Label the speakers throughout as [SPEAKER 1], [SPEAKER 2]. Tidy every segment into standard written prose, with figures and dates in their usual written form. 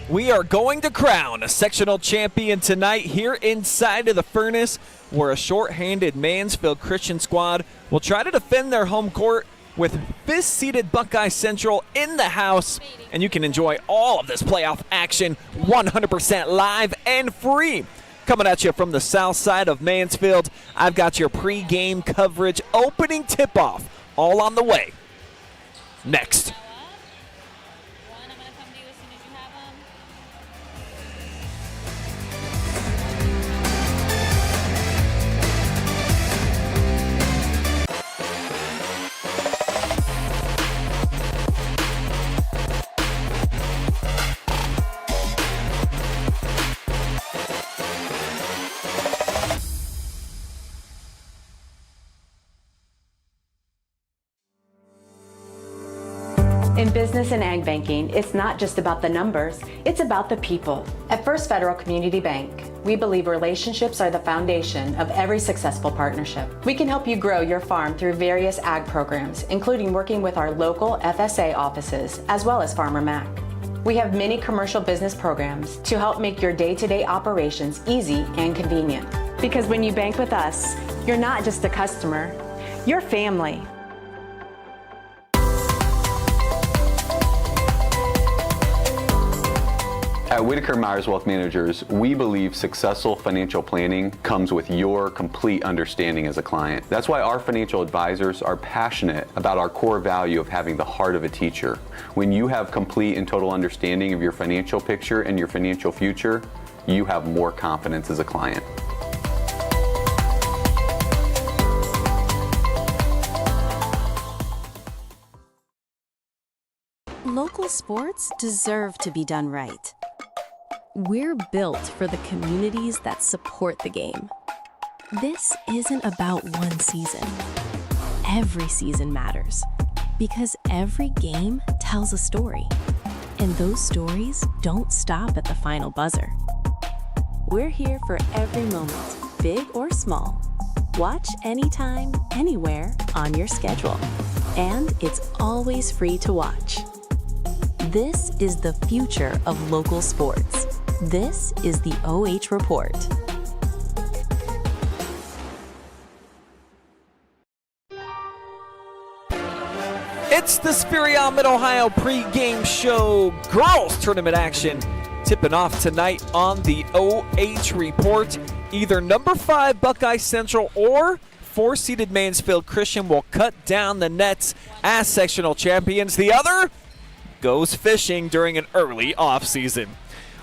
[SPEAKER 1] We are going to crown a sectional champion tonight here inside of the furnace, where a short-handed Mansfield Christian squad will try to defend their home court with fifth-seeded Buckeye Central in the house. And you can enjoy all of this playoff action 100% live and free. Coming at you from the south side of Mansfield, I've got your pre-game coverage, opening tip-off, all on the way. Next.
[SPEAKER 2] In business and ag banking, it's not just about the numbers, it's about the people. At First Federal Community Bank, we believe relationships are the foundation of every successful partnership. We can help you grow your farm through various ag programs, including working with our local FSA offices, as well as Farmer Mac. We have many commercial business programs to help make your day-to-day operations easy and convenient. Because when you bank with us, you're not just a customer, you're family.
[SPEAKER 3] At Whitaker Myers Wealth Managers, we believe successful financial planning comes with your complete understanding as a client. That's why our financial advisors are passionate about our core value of having the heart of a teacher. When you have complete and total understanding of your financial picture and your financial future, you have more confidence as a client.
[SPEAKER 4] Local sports deserve to be done right. We're built for the communities that support the game. This isn't about one season. Every season matters because every game tells a story, and those stories don't stop at the final buzzer. We're here for every moment, big or small. Watch anytime, anywhere on your schedule, and it's always free to watch. This is the future of local sports. This is the OH Report.
[SPEAKER 1] It's the Spheria Mid-Ohio pregame show. Girls tournament action tipping off tonight on the OH Report. Either number 5 Buckeye Central or 4-seeded Mansfield Christian will cut down the nets as sectional champions. The other goes fishing during an early offseason.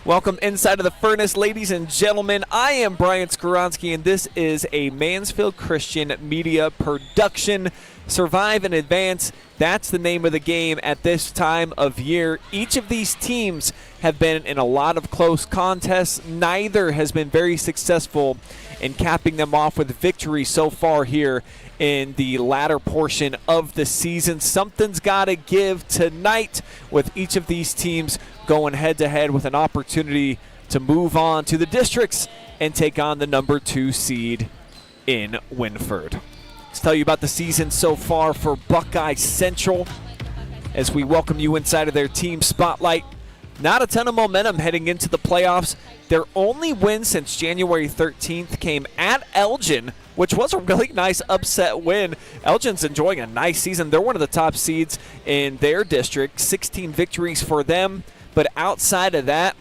[SPEAKER 1] Welcome inside of the furnace, ladies and gentlemen. I am Brian Skowronski, and this is a Mansfield Christian Media production. Survive and advance, that's the name of the game at this time of year. Each of these teams have been in a lot of close contests. Neither has been very successful in capping them off with victory so far here in the latter portion of the season. Something's got to give tonight with each of these teams going head-to-head with an opportunity to move on to the districts and take on the number 2 seed in Winford. Let's tell you about the season so far for Buckeye Central as we welcome you inside of their team spotlight. Not a ton of momentum heading into the playoffs. Their only win since January 13th came at Elgin, which was a really nice upset win. Elgin's enjoying a nice season. They're one of the top seeds in their district, 16 victories for them. But outside of that,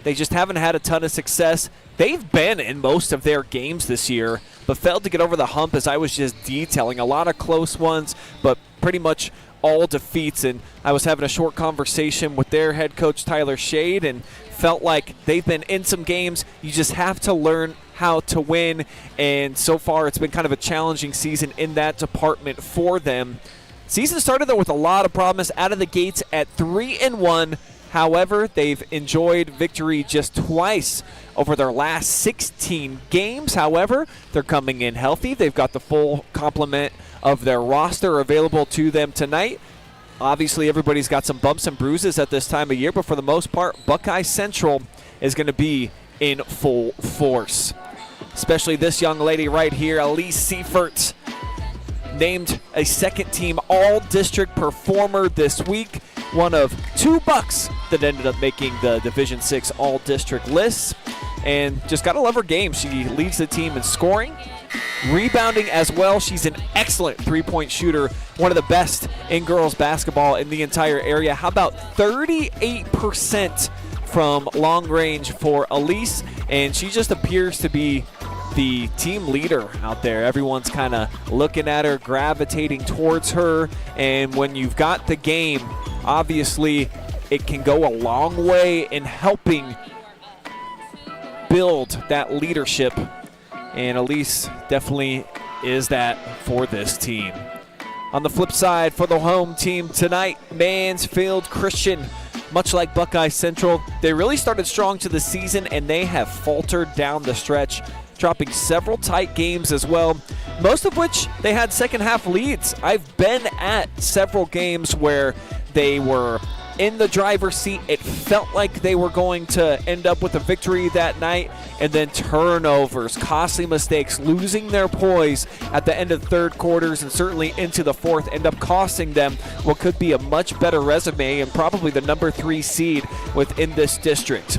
[SPEAKER 1] they just haven't had a ton of success. They've been in most of their games this year, but failed to get over the hump, as I was just detailing. A lot of close ones, but pretty much all defeats. And I was having a short conversation with their head coach, Tyler Shade, and felt like they've been in some games. You just have to learn how to win. And so far, it's been kind of a challenging season in that department for them. Season started, though, with a lot of promise out of the gates at 3-1. However, they've enjoyed victory just twice over their last 16 games. However, they're coming in healthy. They've got the full complement of their roster available to them tonight. Obviously, everybody's got some bumps and bruises at this time of year, but for the most part, Buckeye Central is going to be in full force. Especially this young lady right here, Aleyse Siefert, named a second-team all-district performer this week. one of 2 Bucks that ended up making the Division VI All-District list. And just got to love her game. She leads the team in scoring, rebounding as well. She's an excellent three-point shooter, one of the best in girls basketball in the entire area. How about 38% from long range for Aleyse? And she just appears to be the team leader out there. Everyone's kind of looking at her, gravitating towards her. And when you've got the game, obviously it can go a long way in helping build that leadership, and Aleyse definitely is that for this team. On the flip side, for the home team tonight, Mansfield Christian, much like Buckeye Central, they really started strong to the season and they have faltered down the stretch, dropping several tight games as well, most of which they had second half leads. I've been at several games where they were in the driver's seat. It felt like they were going to end up with a victory that night, and then turnovers, costly mistakes, losing their poise at the end of third quarters and certainly into the fourth end up costing them what could be a much better resume and probably the number 3 seed within this district.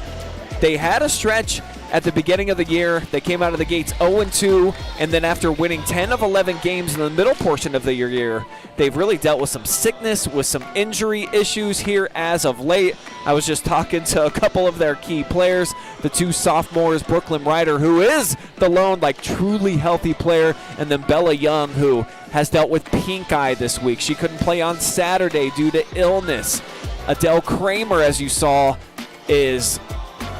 [SPEAKER 1] They had a stretch at the beginning of the year. They came out of the gates 0-2, and then after winning 10 of 11 games in the middle portion of the year, they've really dealt with some sickness, with some injury issues here as of late. I was just talking to a couple of their key players, the 2 sophomores, Brooklyn Ryder, who is the lone, truly healthy player, and then Bella Young, who has dealt with pink eye this week. She couldn't play on Saturday due to illness. Adele Cramer, as you saw, is,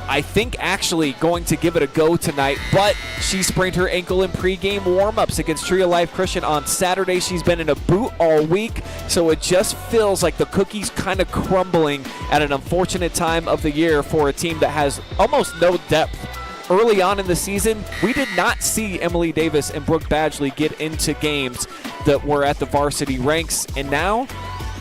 [SPEAKER 1] I think, actually going to give it a go tonight, but she sprained her ankle in pregame warm-ups against Tree of Life Christian on Saturday. She's been in a boot all week, so it just feels like the cookie's kind of crumbling at an unfortunate time of the year for a team that has almost no depth. Early on in the season, we did not see Emily Davis and Brooke Badgley get into games that were at the varsity ranks, and now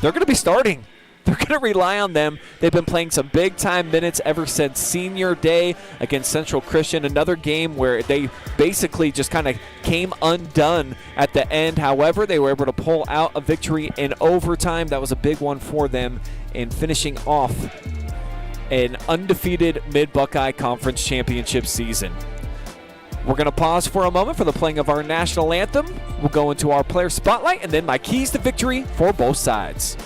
[SPEAKER 1] they're going to be starting. They're going to rely on them. They've been playing some big-time minutes ever since senior day against Central Christian, another game where they basically just kind of came undone at the end. However, they were able to pull out a victory in overtime. That was a big one for them in finishing off an undefeated Mid-Buckeye Conference Championship season. We're going to pause for a moment for the playing of our national anthem. We'll go into our player spotlight and then my keys to victory for both sides.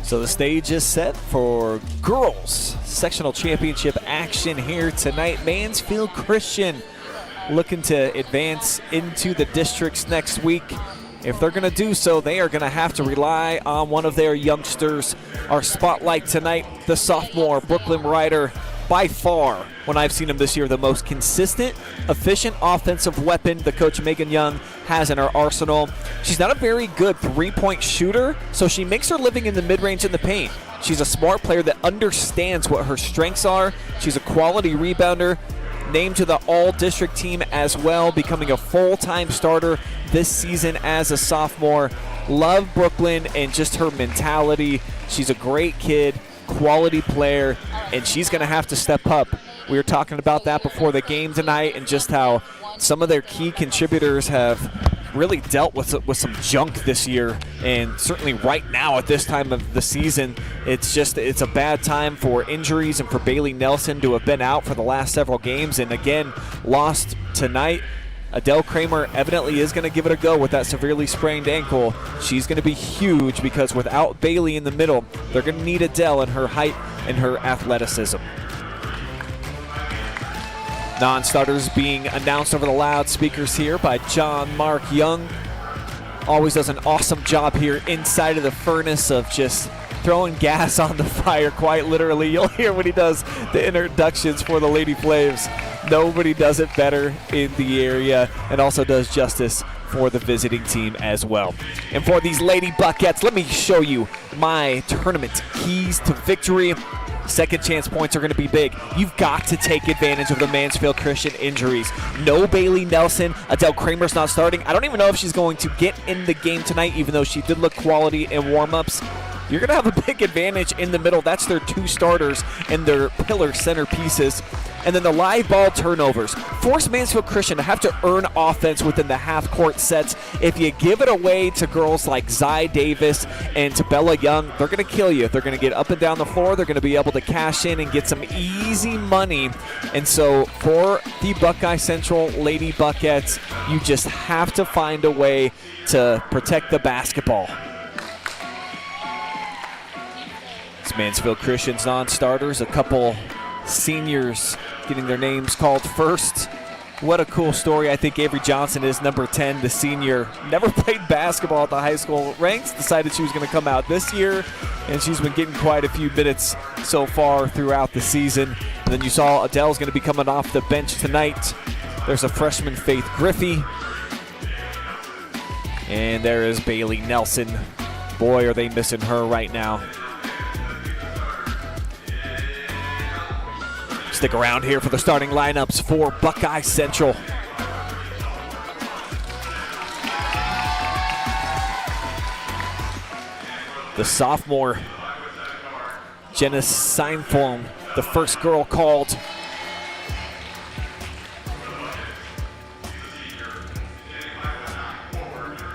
[SPEAKER 1] So the stage is set for girls sectional championship action here tonight. Mansfield Christian looking to advance into the districts next week. If they're going to do so, they are going to have to rely on one of their youngsters. Our spotlight tonight, the sophomore Brooklyn Ryder, by far, when I've seen him this year, the most consistent, efficient offensive weapon the coach Megan Young has in her arsenal. She's not a very good three-point shooter, so she makes her living in the mid-range in the paint. She's a smart player that understands what her strengths are. She's a quality rebounder, named to the all-district team as well, becoming a full-time starter this season as a sophomore. Love Brooklyn and just her mentality. She's a great kid, quality player, and she's going to have to step up. We were talking about that before the game tonight and just how some of their key contributors have really dealt with some junk this year, and certainly right now at this time of the season, it's a bad time for injuries and for Bailey Nelson to have been out for the last several games and again lost tonight. Adele Cramer evidently is going to give it a go with that severely sprained ankle. She's going to be huge because without Bailey in the middle, they're going to need Adele and her height and her athleticism. Non-starters being announced over the loudspeakers here by John Mark Young. Always does an awesome job here inside of the furnace of just throwing gas on the fire, quite literally. You'll hear when he does the introductions for the Lady Flames. Nobody does it better in the area, and also does justice for the visiting team as well. And for these Lady Buckettes, let me show you my tournament keys to victory. Second chance points are going to be big. You've got to take advantage of the Mansfield Christian injuries. No Bailey Nelson. Adele Cramer's not starting. I don't even know if she's going to get in the game tonight, even though she did look quality in warm-ups. You're going to have a big advantage in the middle. That's their two starters and their pillar centerpieces. And then the live ball turnovers. Force Mansfield Christian to have to earn offense within the half-court sets. If you give it away to girls like Zy Davis and to Bella Young, they're going to kill you. They're going to get up and down the floor. They're going to be able to cash in and get some easy money. And so for the Buckeye Central Lady Buckettes, you just have to find a way to protect the basketball. It's Mansfield Christian's non-starters, a couple seniors getting their names called first. What a cool story. I think Avery Johnson is number 10, the senior. Never played basketball at the high school ranks, decided she was going to come out this year, and she's been getting quite a few minutes so far throughout the season. And then you saw Adele's going to be coming off the bench tonight. There's a freshman, Faith Griffey. And there is Bailey Nelson. Boy, are they missing her right now. Stick around here for the starting lineups for Buckeye Central. The sophomore, Jenna Seinfeld, the first girl called.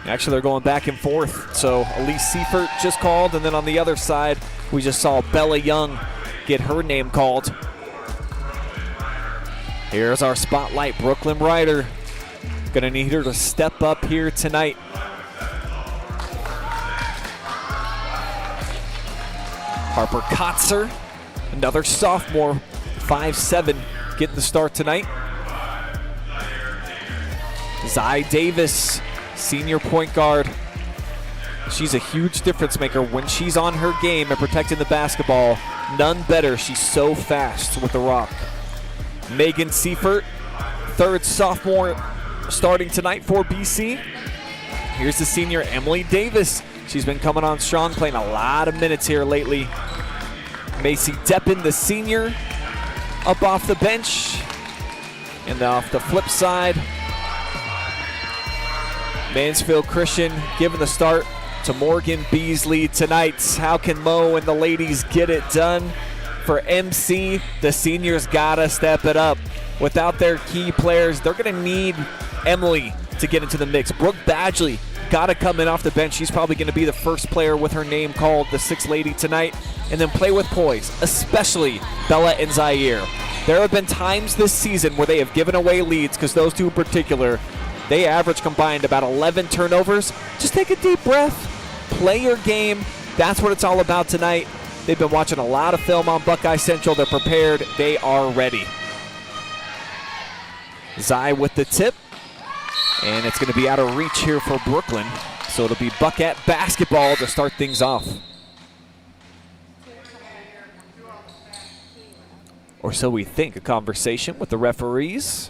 [SPEAKER 1] Actually, they're going back and forth. So Aleyse Siefert just called, and then on the other side, we just saw Bella Young get her name called. Here's our spotlight, Brooklyn Ryder. Gonna need her to step up here tonight. Harper Kotzer, another sophomore, 5'7", getting the start tonight. Zy Davis, senior point guard. She's a huge difference maker when she's on her game and protecting the basketball. None better, she's so fast with the rock. Megan Siefert, third sophomore, starting tonight for BC. Here's the senior, Emily Davis. She's been coming on strong, playing a lot of minutes here lately. Macy Deppen, the senior, up off the bench. And off the flip side, Mansfield Christian giving the start to Morgan Beasley tonight. How can Mo and the ladies get it done? For MC, the seniors gotta step it up. Without their key players, they're gonna need Emily to get into the mix. Brooke Badgley gotta come in off the bench. She's probably gonna be the first player with her name called, the sixth lady tonight. And then play with poise, especially Bella and Zaire. There have been times this season where they have given away leads, because those two in particular, they average combined about 11 turnovers. Just take a deep breath, play your game. That's what it's all about tonight. They've been watching a lot of film on Buckeye Central. They're prepared. They are ready. Zy with the tip. And it's going to be out of reach here for Brooklyn. So it'll be Buckette basketball to start things off. Or so we think. A conversation with the referees.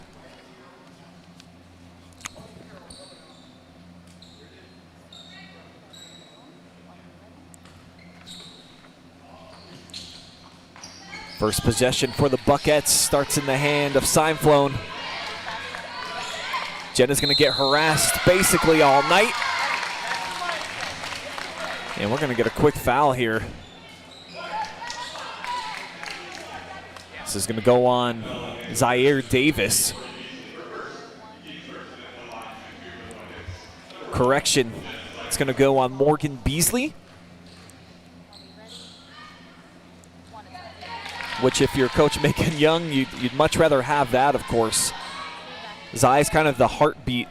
[SPEAKER 1] First possession for the Buckettes starts in the hand of Seinfeld. Jenna's going to get harassed basically all night. And we're going to get a quick foul here. This is going to go on Zaire Davis. Correction. It's going to go on Morgan Beasley. Which if you're Coach Macon Young, you'd much rather have that, of course. Zai's kind of the heartbeat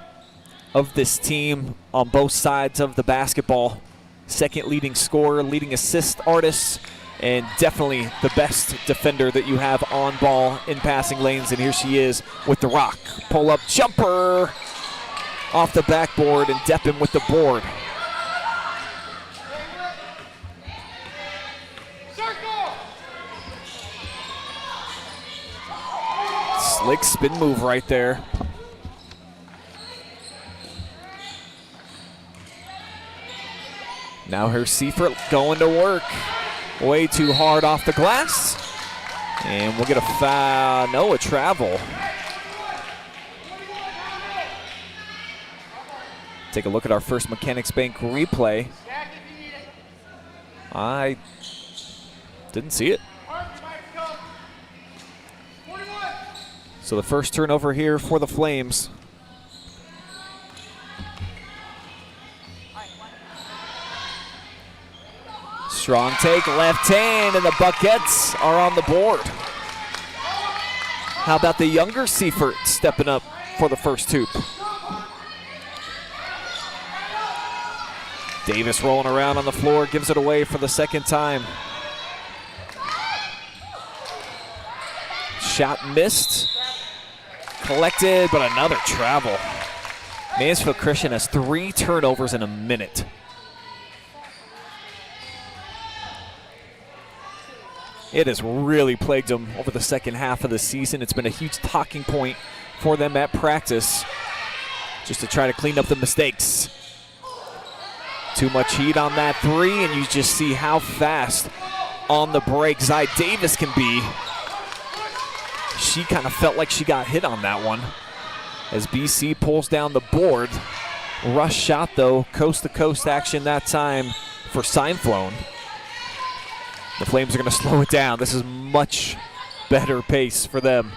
[SPEAKER 1] of this team on both sides of the basketball. Second leading scorer, leading assist artist, and definitely the best defender that you have on ball in passing lanes. And here she is with the rock. Pull-up jumper off the backboard, and Deppen with the board. Slick spin move right there. Now here's Siefert going to work. Way too hard off the glass. And we'll get a foul. No, a travel. Take a look at our first Mechanics Bank replay. I didn't see it. So the first turnover here for the Flames. Strong take, left hand, and the Buckeyes are on the board. How about the younger Siefert stepping up for the first hoop? Davis rolling around on the floor, gives it away for the second time. Shot missed. Collected, but another travel. Mansfield Christian has 3 turnovers in a minute. It has really plagued them over the second half of the season. It's been a huge talking point for them at practice, just to try to clean up the mistakes. Too much heat on that 3, and you just see how fast on the break Zai Davis can be. She kind of felt like she got hit on that one as BC pulls down the board. Rush shot though, coast-to-coast action that time for Seinflone. The Flames are going to slow it down. This is much better pace for them.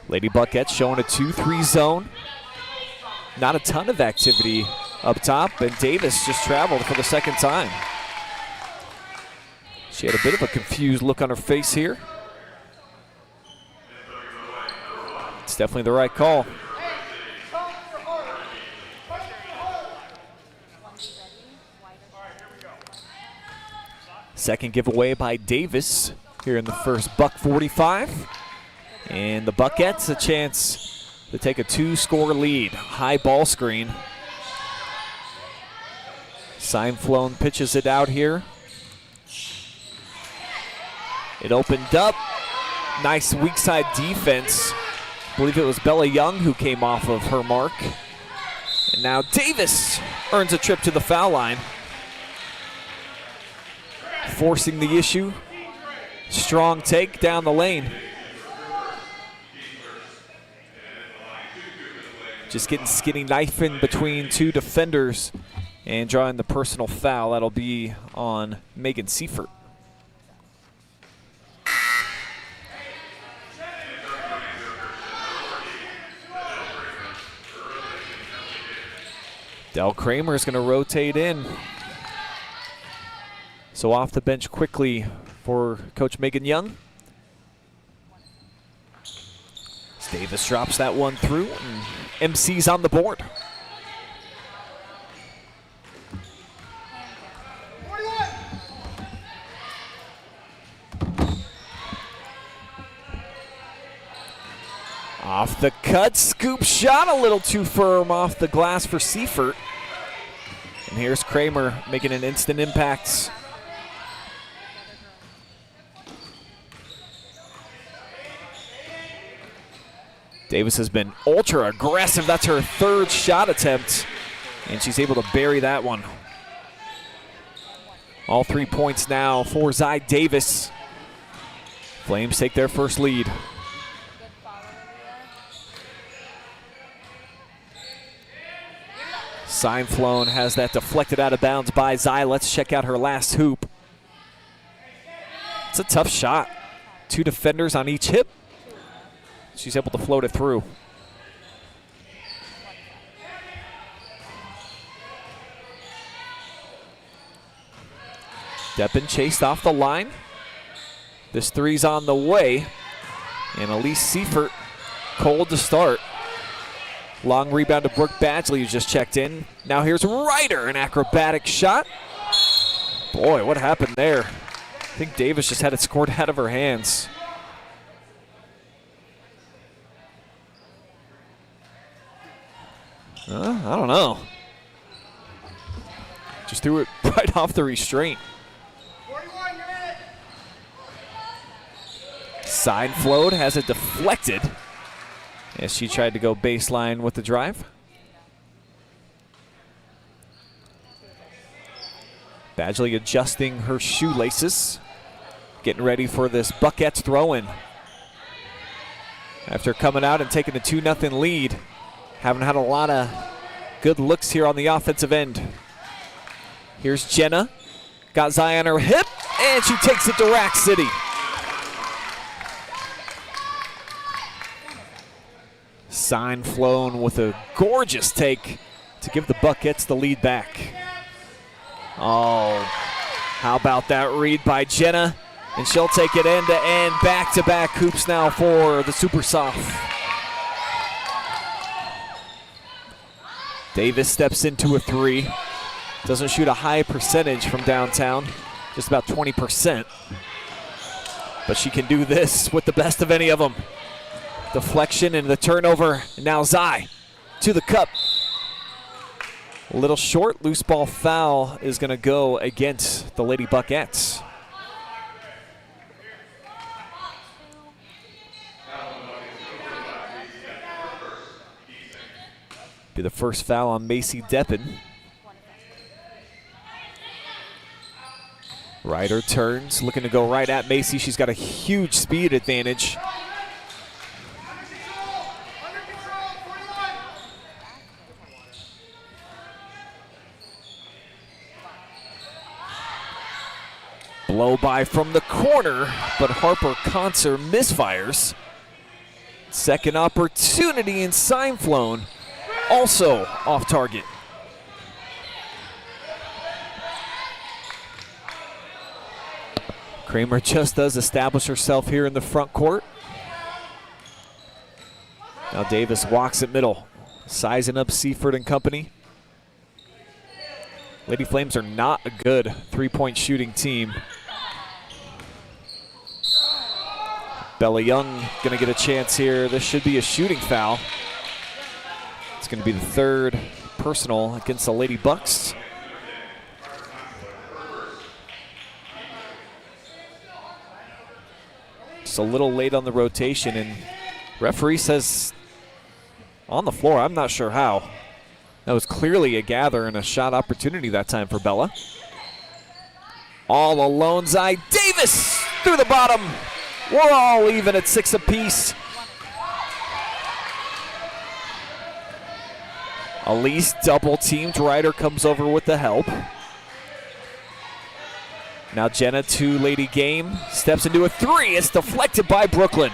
[SPEAKER 1] Lady Buckeyes showing a 2-3 zone. Not a ton of activity up top, and Davis just traveled for the second time. She had a bit of a confused look on her face here. It's definitely the right call. Second giveaway by Davis here in the first buck 45. And the Buckeyes a chance to take a 2-score lead. High ball screen. Seinflone pitches it out here. It opened up. Nice weak side defense. I believe it was Bella Young who came off of her mark. And now Davis earns a trip to the foul line. Forcing the issue. Strong take down the lane. Just getting skinny knife in between 2 defenders and drawing the personal foul. That'll be on Megan Siefert. Del Cramer is going to rotate in. So off the bench quickly for Coach Megan Young. Davis drops that one through, and MC's on the board. Off the cut, scoop shot a little too firm off the glass for Siefert. And here's Cramer making an instant impact. Davis has been ultra aggressive. That's her 3rd shot attempt, and she's able to bury that one. All 3 points now for Zai Davis. Flames take their first lead. Seinflone has that deflected out of bounds by Zai. Let's check out her last hoop. It's a tough shot. 2 defenders on each hip. She's able to float it through. Deppen chased off the line. This 3's on the way. And Aleyse Siefert cold to start. Long rebound to Brooke Badgley, who just checked in. Now here's Ryder, an acrobatic shot. Boy, what happened there? I think Davis just had it scored out of her hands. I don't know. Just threw it right off the restraint. Side float, has it deflected as she tried to go baseline with the drive. Badgley adjusting her shoelaces, getting ready for this Bucketts throw-in. After coming out and taking a 2-0 lead, haven't had a lot of good looks here on the offensive end. Here's Jenna, got Zai on her hip, and she takes it to Rack City. Sign flown with a gorgeous take to give the Bucketts the lead back. Oh, how about that read by Jenna? And she'll take it end to end, back-to-back hoops now for the Super Soft. Davis steps into a three. Doesn't shoot a high percentage from downtown, just about 20%. But she can do this with the best of any of them. Deflection and the turnover. Now Zai to the cup. A little short, loose ball foul is going to go against the Lady Bucketts. Be the first foul on Macy Deppen. Ryder turns, looking to go right at Macy. She's got a huge speed advantage. Blow by from the corner, but Harper Concert misfires. Second opportunity in sign flown, also off target. Cramer just does establish herself here in the front court. Now Davis walks at middle, sizing up Siefert and company. Lady Flames are not a good three-point shooting team. Bella Young gonna get a chance here. This should be a shooting foul. It's gonna be the third personal against the Lady Bucks. Just a little late on the rotation, and referee says on the floor. I'm not sure how. That was clearly a gather and a shot opportunity that time for Bella. All alone, Zai Davis through the bottom. We're all even at 6 apiece. Aleyse double teamed. Ryder comes over with the help. Now Jenna to Lady Game. Steps into a three. It's deflected by Brooklyn.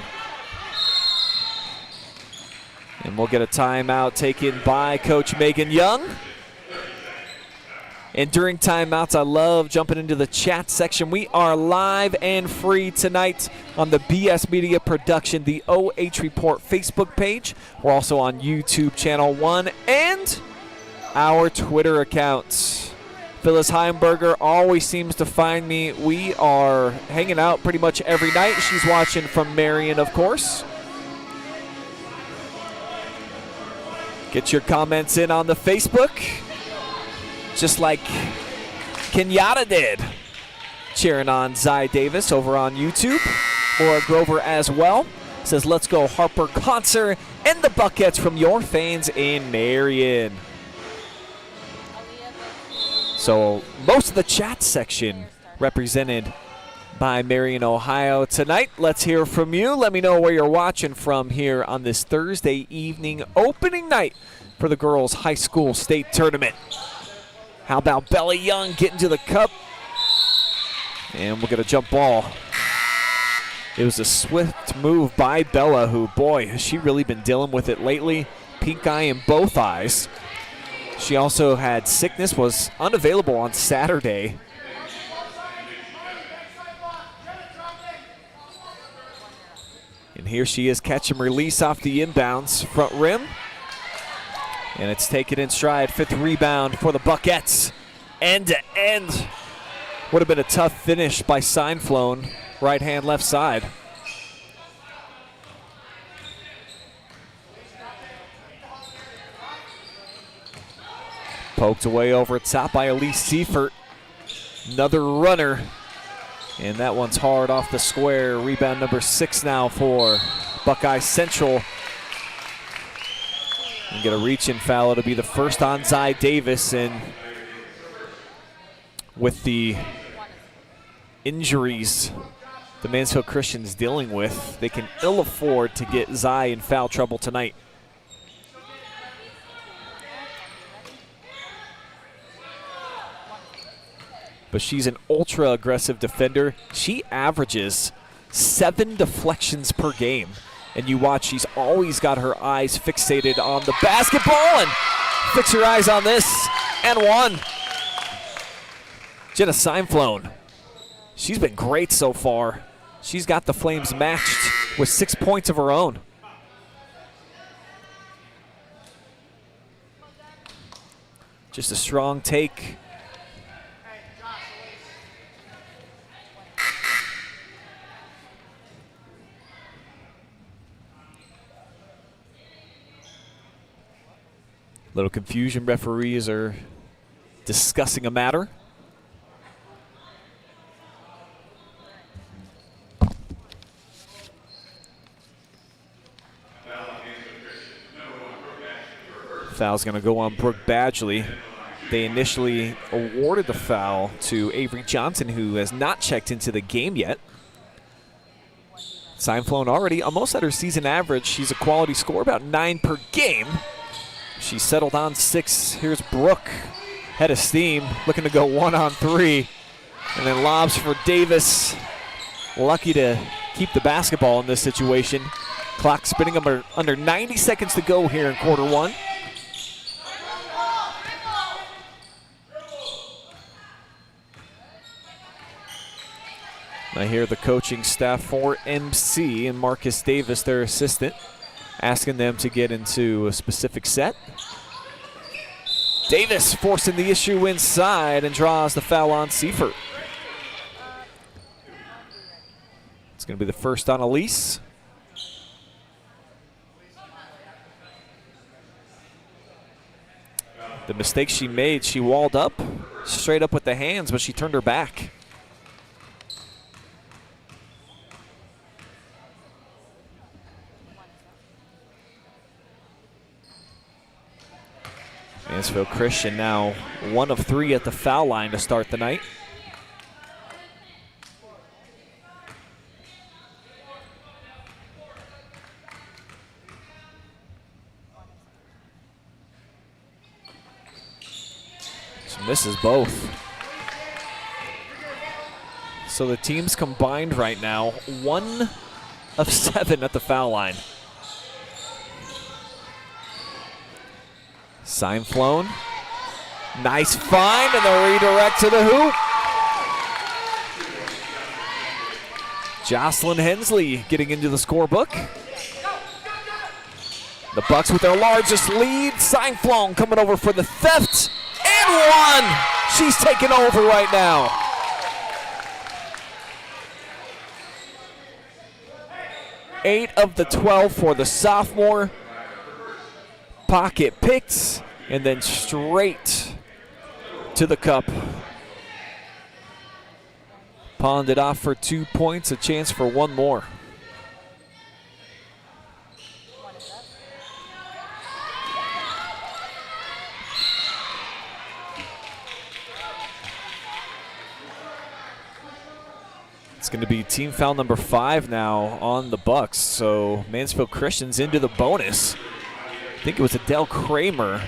[SPEAKER 1] And we'll get a timeout taken by Coach Megan Young. And during timeouts, I love jumping into the chat section. We are live and free tonight on the BS Media Production, the OH Report Facebook page. We're also on YouTube Channel 1 and our Twitter accounts. Phyllis Heimberger always seems to find me. We are hanging out pretty much every night. She's watching from Marion, of course. Get your comments in on the Facebook, just like Kenyatta did. Cheering on Zai Davis over on YouTube. Laura Grover as well says, let's go Harper Concert and the Bucketts from your fans in Marion. So most of the chat section represented by Marion, Ohio tonight. Let's hear from you. Let me know where you're watching from here on this Thursday evening opening night for the girls' high school state tournament. How about Bella Young getting to the cup? And we'll get a jump ball. It was a swift move by Bella, who, boy, has she really been dealing with it lately. Pink eye in both eyes. She also had sickness, was unavailable on Saturday. And here she is, catch and release off the inbounds, front rim. And it's taken in stride, 5th rebound for the Buckettes. End to end. Would have been a tough finish by Siefert, right hand, left side. Poked away over top by Aleyse Siefert. Another runner. And that one's hard off the square. Rebound number 6 now for Buckeye Central. And get a reach-in foul. It'll be the first on Zy Davis. And with the injuries the Mansfield Christian's dealing with, they can ill afford to get Zy in foul trouble tonight. But she's an ultra-aggressive defender. She averages 7 deflections per game. And you watch, she's always got her eyes fixated on the basketball, and fix your eyes on this, and one. Jenna Siefert, she's been great so far. She's got the Flames matched with 6 points of her own. Just a strong take. Little confusion. Referees are discussing a matter. Foul's going to go on Brooke Badgley. They initially awarded the foul to Avery Johnson, who has not checked into the game yet. Siefert already almost at her season average. She's a quality scorer, about 9 per game. She settled on 6. Here's Brooke, head of steam, looking to go 1 on 3. And then lobs for Davis. Lucky to keep the basketball in this situation. Clock spinning under 90 seconds to go here in quarter 1. I hear the coaching staff for MC and Marcus Davis, their assistant, asking them to get into a specific set. Davis forcing the issue inside and draws the foul on Siefert. It's going to be the first on Aleyse. The mistake she made, she walled up, straight up with the hands, but she turned her back. Mansfield Christian now 1 of 3 at the foul line to start the night. She misses both. So the teams combined right now 1 of 7 at the foul line. Siefert, nice find, and the redirect to the hoop. Jocelyn Hensley getting into the scorebook. The Bucks with their largest lead. Siefert coming over for the theft, and 1. She's taking over right now. Eight of the 12 for the sophomore. Pocket picked, and then straight to the cup. Pawned it off for 2 points, a chance for 1 more. It's going to be team foul number 5 now on the Bucks, so Mansfield Christian's into the bonus. I think it was Adele Cramer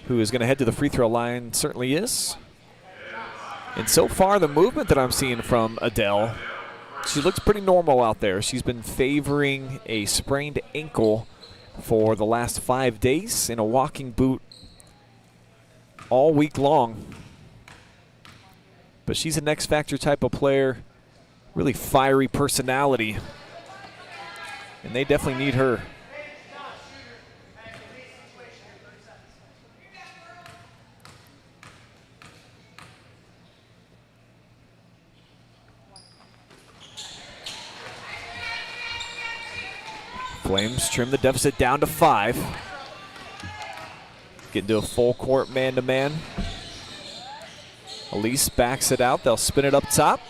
[SPEAKER 1] who is going to head to the free throw line. Certainly is. And so far, the movement that I'm seeing from Adele, she looks pretty normal out there. She's been favoring a sprained ankle for the last 5 days in a walking boot all week long. But she's an X-Factor type of player, really fiery personality. and they definitely need her. Flames trim the deficit down to 5. Get into a full court man-to-man. Aleyse backs it out. They'll spin it up top.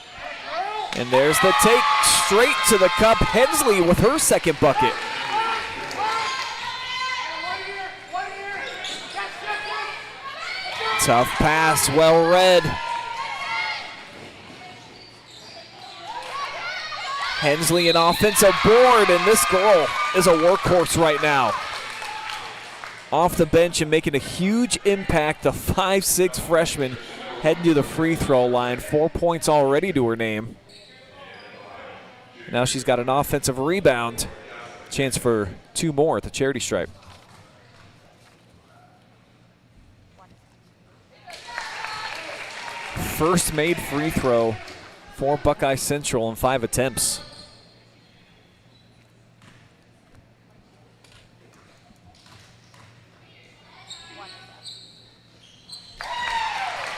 [SPEAKER 1] And there's the take straight to the cup. Hensley with her second bucket. Tough pass, well read. Hensley an offensive board, and this girl is a workhorse right now. Off the bench and making a huge impact, the 5'6" freshman heading to the free throw line. 4 points already to her name. Now she's got an offensive rebound. Chance for 2 more at the charity stripe. First made free throw for Buckeye Central in 5 attempts.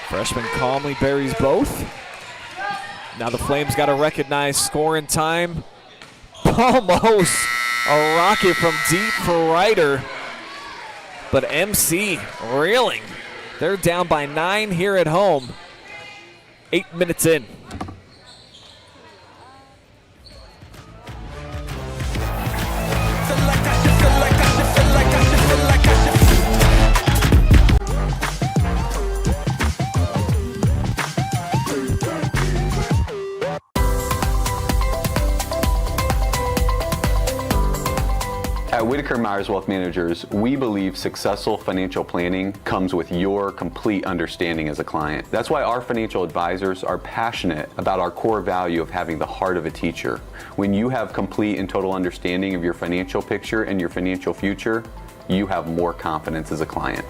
[SPEAKER 1] Freshman calmly buries both. Now the Flames got to recognize scoring time. Almost a rocket from deep for Ryder. But MC reeling. They're down by 9 here at home. 8 minutes in.
[SPEAKER 3] At Whitaker Myers Wealth Managers, we believe successful financial planning comes with your complete understanding as a client. That's why our financial advisors are passionate about our core value of having the heart of a teacher. When you have complete and total understanding of your financial picture and your financial future, you have more confidence as a client.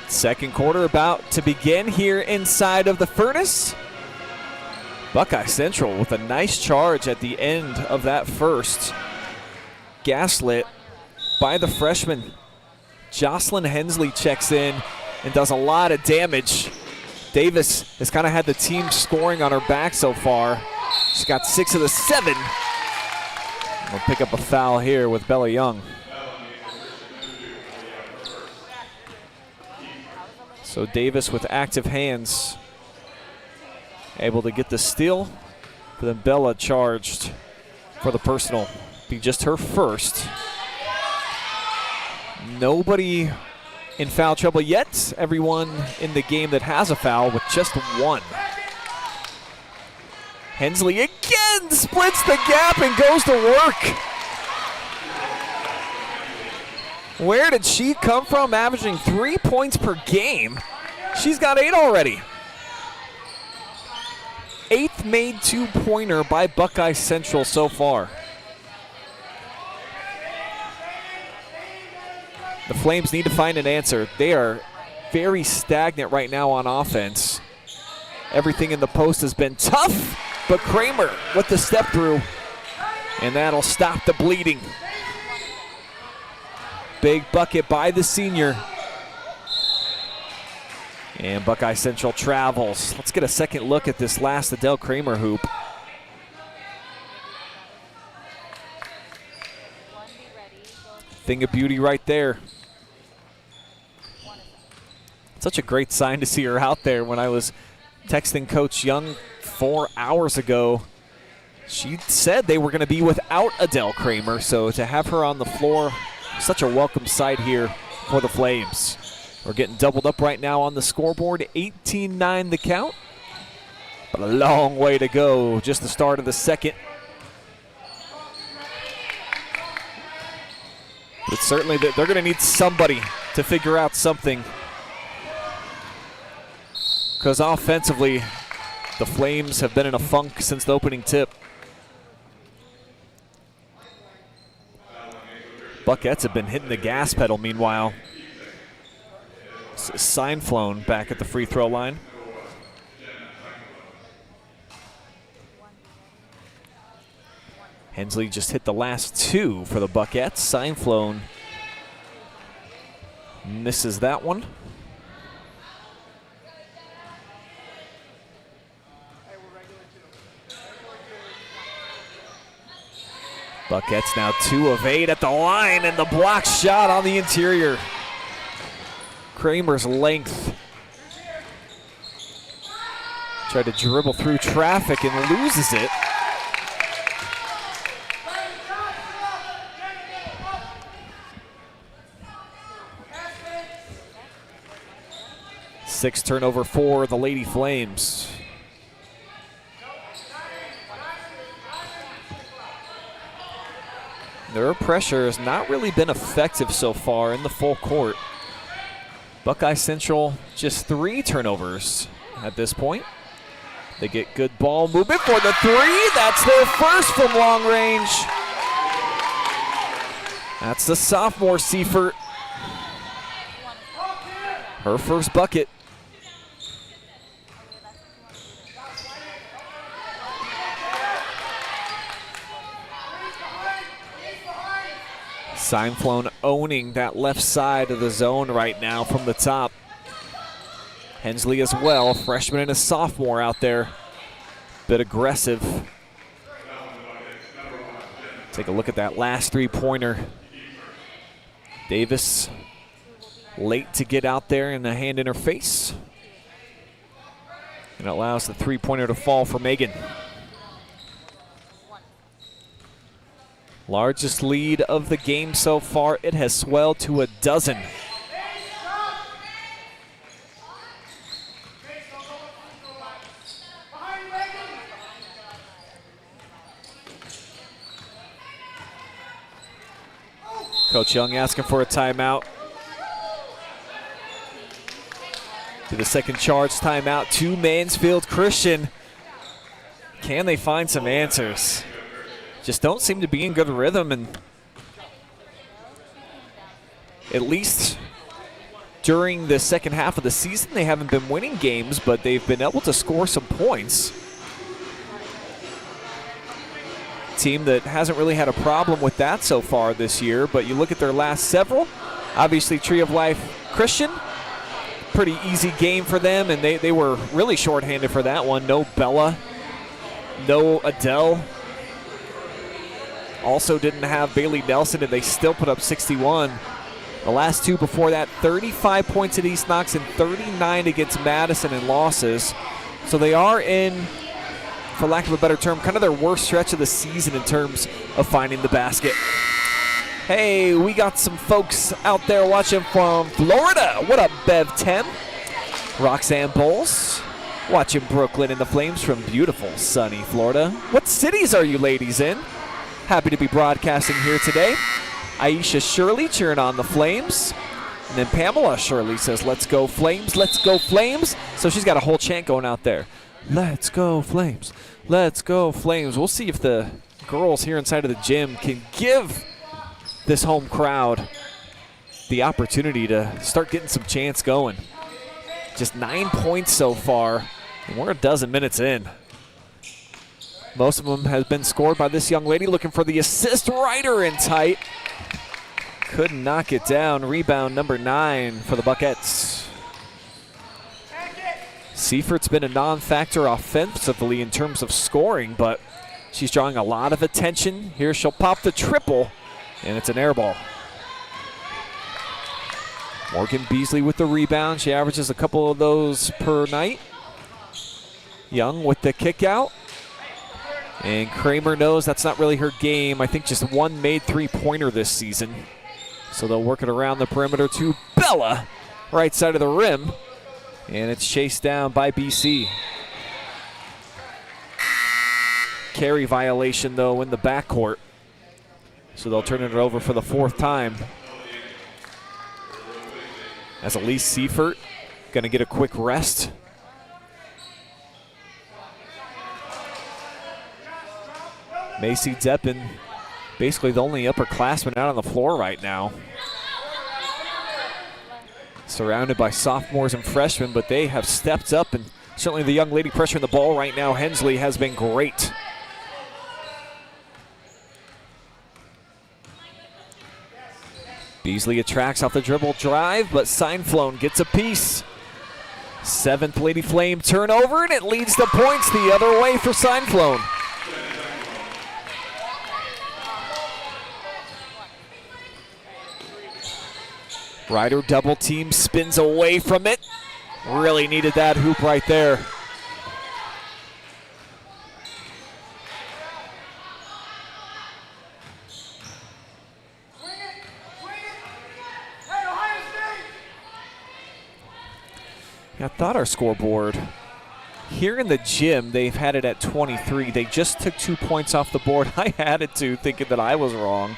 [SPEAKER 1] Second quarter about to begin here inside of the furnace. Buckeye Central with a nice charge at the end of that first. Gaslit by the freshman. Jocelyn Hensley checks in and does a lot of damage. Davis has kind of had the team scoring on her back so far. She's got 6 of the 7. We'll pick up a foul here with Bella Young. So Davis with active hands, able to get the steal, but then Bella charged for the personal. Be just her first. Nobody in foul trouble yet. Everyone in the game that has a foul with just 1. Hensley again splits the gap and goes to work. Where did she come from, averaging 3 points per game? She's got 8 already. 8th made 2-pointer by Buckeye Central so far. The Flames need to find an answer. They are very stagnant right now on offense. Everything in the post has been tough, but Cramer with the step through, and that'll stop the bleeding. Big bucket by the senior. And Buckeye Central travels. Let's get a second look at this last Adele Cramer hoop. Thing of beauty right there. Such a great sign to see her out there. When I was texting Coach Young 4 hours ago, she said they were going to be without Adele Cramer, so to have her on the floor, such a welcome sight here for the Flames. We're getting doubled up right now on the scoreboard, 18-9 the count, but a long way to go, just the start of the second. But certainly they're going to need somebody to figure out something. Because offensively, the Flames have been in a funk since the opening tip. Buckettes have been hitting the gas pedal meanwhile. Sign flown back at the free throw line. Hensley just hit the last two for the Buckettes. Sign flown misses that one. Buckettes now 2 of 8 at the line, and the block shot on the interior. Cramer's length. Tried to dribble through traffic and loses it. Six turnover for the Lady Flames. Their pressure has not really been effective so far in the full court. Buckeye Central just 3 turnovers at this point. They get good ball movement for the 3. That's their first from long range. That's the sophomore Siefert. Her first bucket. Seinflon owning that left side of the zone right now from the top. Hensley as well, freshman and a sophomore out there. Bit aggressive. Take a look at that last three-pointer. Davis late to get out there and a hand in her face. And it allows the three-pointer to fall for Megan. Largest lead of the game so far. It has swelled to a dozen. Coach Young asking for a timeout. To the second charge timeout to Mansfield Christian. Can they find some answers? Just don't seem to be in good rhythm, and at least during the second half of the season, they haven't been winning games, but they've been able to score some points. Team that hasn't really had a problem with that so far this year, but you look at their last several, obviously Tree of Life Christian, pretty easy game for them, and they were really shorthanded for that one. No Bella, no Adele. Also didn't have Bailey Nelson, and they still put up 61. The last two before that, 35 points at East Knox and 39 against Madison in losses. So they are in, for lack of a better term, kind of their worst stretch of the season in terms of finding the basket. Hey, we got some folks out there watching from Florida. What up, Bev 10? Roxanne Bowles watching Brooklyn and the Flames from beautiful, sunny Florida. What cities are you ladies in? Happy to be broadcasting here today. Aisha Shirley cheering on the Flames. And then Pamela Shirley says, let's go Flames, let's go Flames. So she's got a whole chant going out there. Let's go Flames, let's go Flames. We'll see if the girls here inside of the gym can give this home crowd the opportunity to start getting some chants going. Just 9 points so far, and we're a dozen minutes in. Most of them has been scored by this young lady looking for the assist. Ryder in tight. Couldn't knock it down. Rebound number 9 for the Buckettes. Seifert's been a non-factor offensively in terms of scoring, but she's drawing a lot of attention. Here she'll pop the triple, and it's an air ball. Morgan Beasley with the rebound. She averages a couple of those per night. Young with the kick out. And Cramer knows that's not really her game. I think just one made three-pointer this season. So they'll work it around the perimeter to Bella, right side of the rim. And it's chased down by BC. Carry violation, though, in the backcourt. So they'll turn it over for the 4th time. as Aleyse Siefert going to get a quick rest. Macy Deppen, basically the only upperclassman out on the floor right now. Surrounded by sophomores and freshmen, but they have stepped up, and certainly the young lady pressuring the ball right now, Hensley, has been great. Beasley attracts off the dribble drive, but Seinflone gets a piece. 7th Lady Flame turnover, and it leads to points the other way for Seinflone. Ryder double team, spins away from it. Really needed that hoop right there. I thought our scoreboard here in the gym, they've had it at 23. They just took 2 points off the board. I added 2, thinking that I was wrong.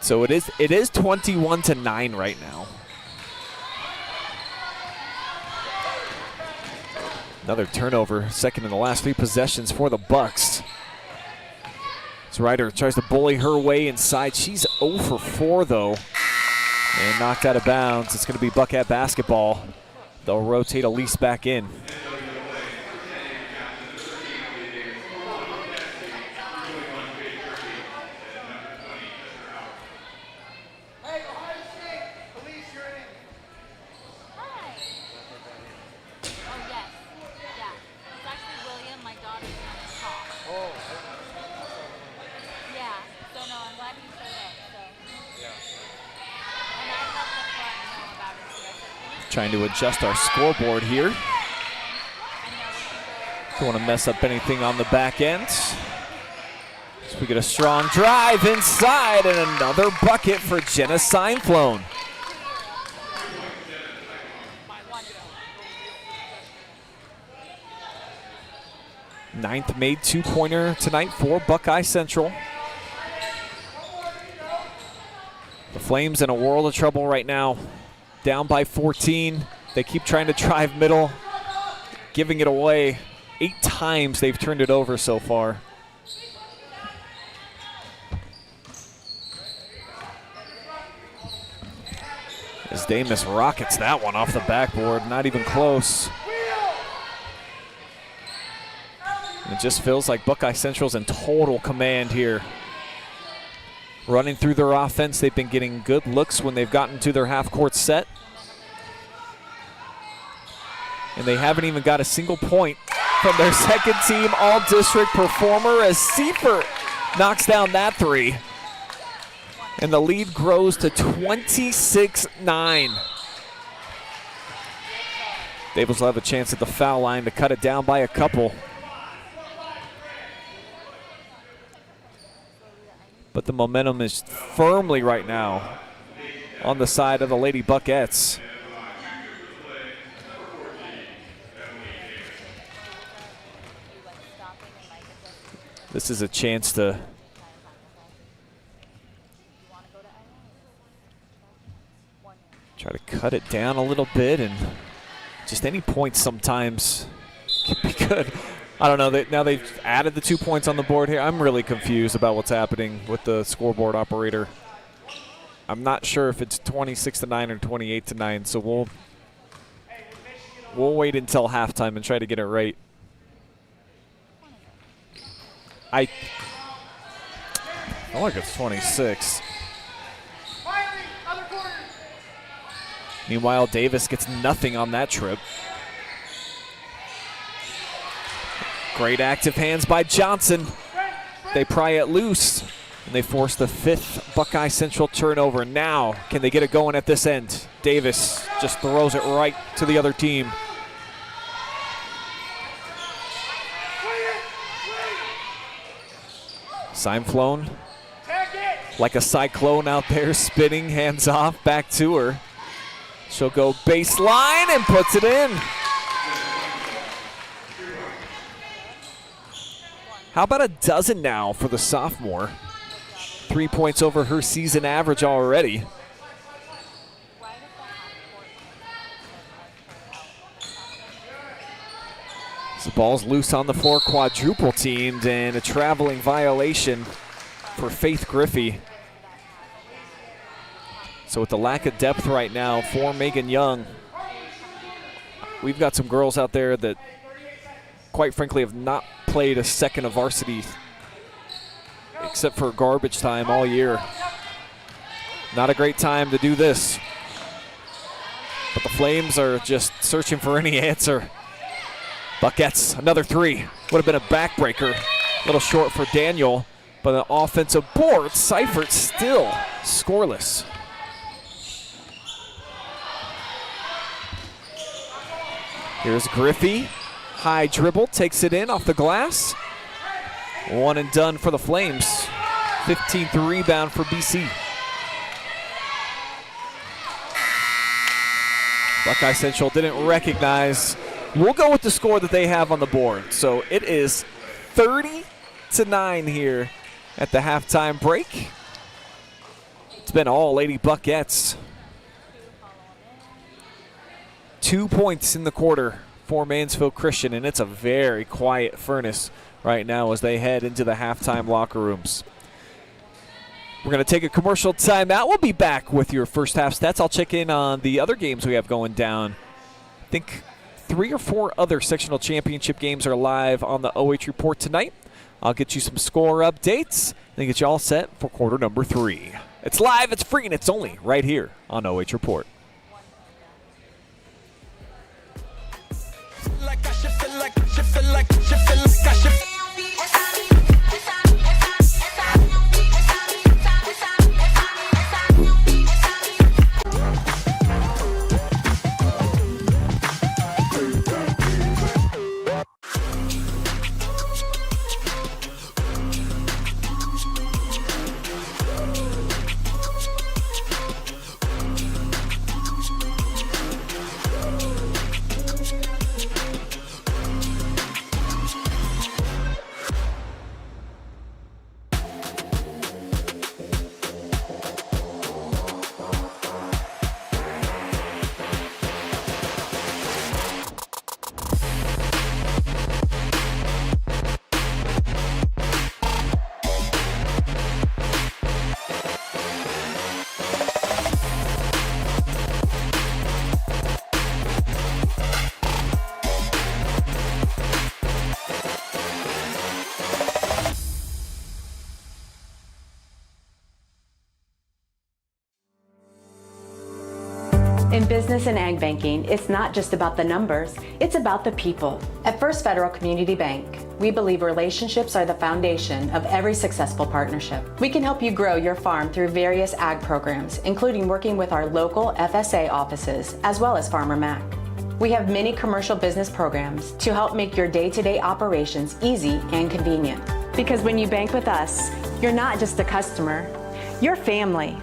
[SPEAKER 1] So it is 21-9 right now. Another turnover, second in the last 3 possessions for the Bucks. As Ryder tries to bully her way inside. She's 0 for 4 though. And knocked out of bounds. It's going to be Buckeye basketball. They'll rotate Aleyse back in. Trying to adjust our scoreboard here. Don't want to mess up anything on the back end. So we get a strong drive inside and another bucket for Jenna Seinflone. Ninth made 2-pointer tonight for Buckeye Central. The Flames in a world of trouble right now. Down by 14. They keep trying to drive middle, giving it away. 8 times they've turned it over so far. As Damus rockets that one off the backboard, not even close. And it just feels like Buckeye Central's in total command here. Running through their offense, they've been getting good looks when they've gotten to their half-court set. And they haven't even got a single point from their second-team all-district performer as Siefert knocks down that 3. And the lead grows to 26-9. Davis will have a chance at the foul line to cut it down by a couple. But the momentum is firmly right now on the side of the Lady Buckettes. This is a chance to try to cut it down a little bit, and just any points sometimes can be good. I don't know. Now they've added the 2 points on the board here. I'm really confused about what's happening with the scoreboard operator. I'm not sure if it's 26-9 or 28-9, so we'll wait until halftime and try to get it right. I feel like it's 26. Meanwhile, Davis gets nothing on that trip. Great active hands by Johnson. They pry it loose, and they force the 5th Buckeye Central turnover. Now, can they get it going at this end? Davis just throws it right to the other team. Seinflone, like a cyclone out there, spinning, hands off, back to her. She'll go baseline and puts it in. How about a dozen now for the sophomore? 3 points over her season average already. So the ball's loose on the floor, quadruple teamed, and a traveling violation for Faith Griffey. So with the lack of depth right now for Megan Young, we've got some girls out there that, quite frankly, have not played a second of varsity except for garbage time all year. Not a great time to do this. But the Flames are just searching for any answer. Buckettes, another three. Would have been a backbreaker. A little short for Daniel, but an offensive board. Siefert still scoreless. Here's Griffey. High dribble, takes it in off the glass. One and done for the Flames. 15th rebound for BC. Buckeye Central didn't recognize. We'll go with the score that they have on the board. So it is 30-9 here at the halftime break. It's been all Lady Buckettes. 2 points in the quarter for Mansfield Christian, and it's a very quiet furnace right now as they head into the halftime locker rooms. We're going to take a commercial timeout. We'll be back with your first half stats. I'll check in on the other games we have going down. I think 3 or 4 other sectional championship games are live on the OH Report tonight. I'll get you some score updates and get you all set for quarter number 3. It's live, it's free, and it's only right here on OH Report.
[SPEAKER 2] In business and ag banking, it's not just about the numbers, it's about the people. At First Federal Community Bank, we believe relationships are the foundation of every successful partnership. We can help you grow your farm through various ag programs, including working with our local FSA offices, as well as Farmer Mac. We have many commercial business programs to help make your day-to-day operations easy and convenient. Because when you bank with us, you're not just a customer, you're family.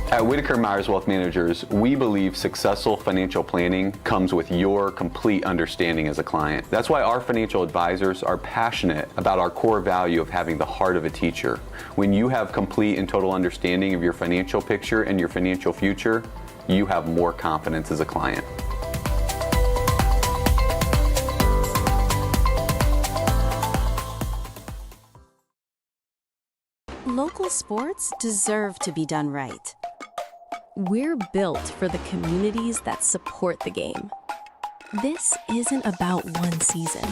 [SPEAKER 3] At Whitaker Myers Wealth Managers, we believe successful financial planning comes with your complete understanding as a client. That's why our financial advisors are passionate about our core value of having the heart of a teacher. When you have complete and total understanding of your financial picture and your financial future, you have more confidence as a client.
[SPEAKER 4] Local sports deserve to be done right. We're built for the communities that support the game. This isn't about one season.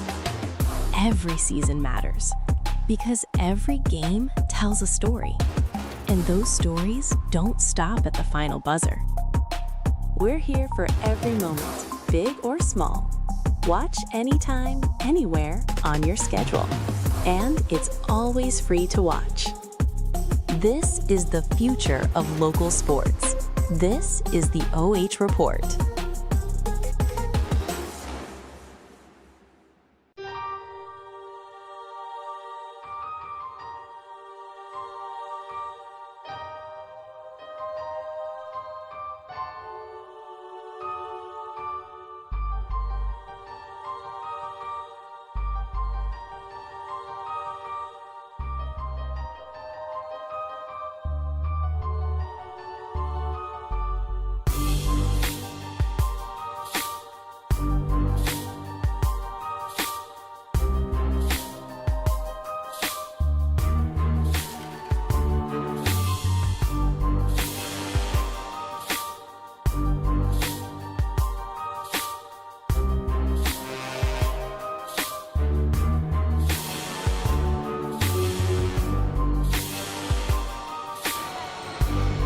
[SPEAKER 4] Every season matters because every game tells a story. And those stories don't stop at the final buzzer. We're here for every moment, big or small. Watch anytime, anywhere on your schedule. And it's always free to watch. This is the future of local sports. This is the OH Report.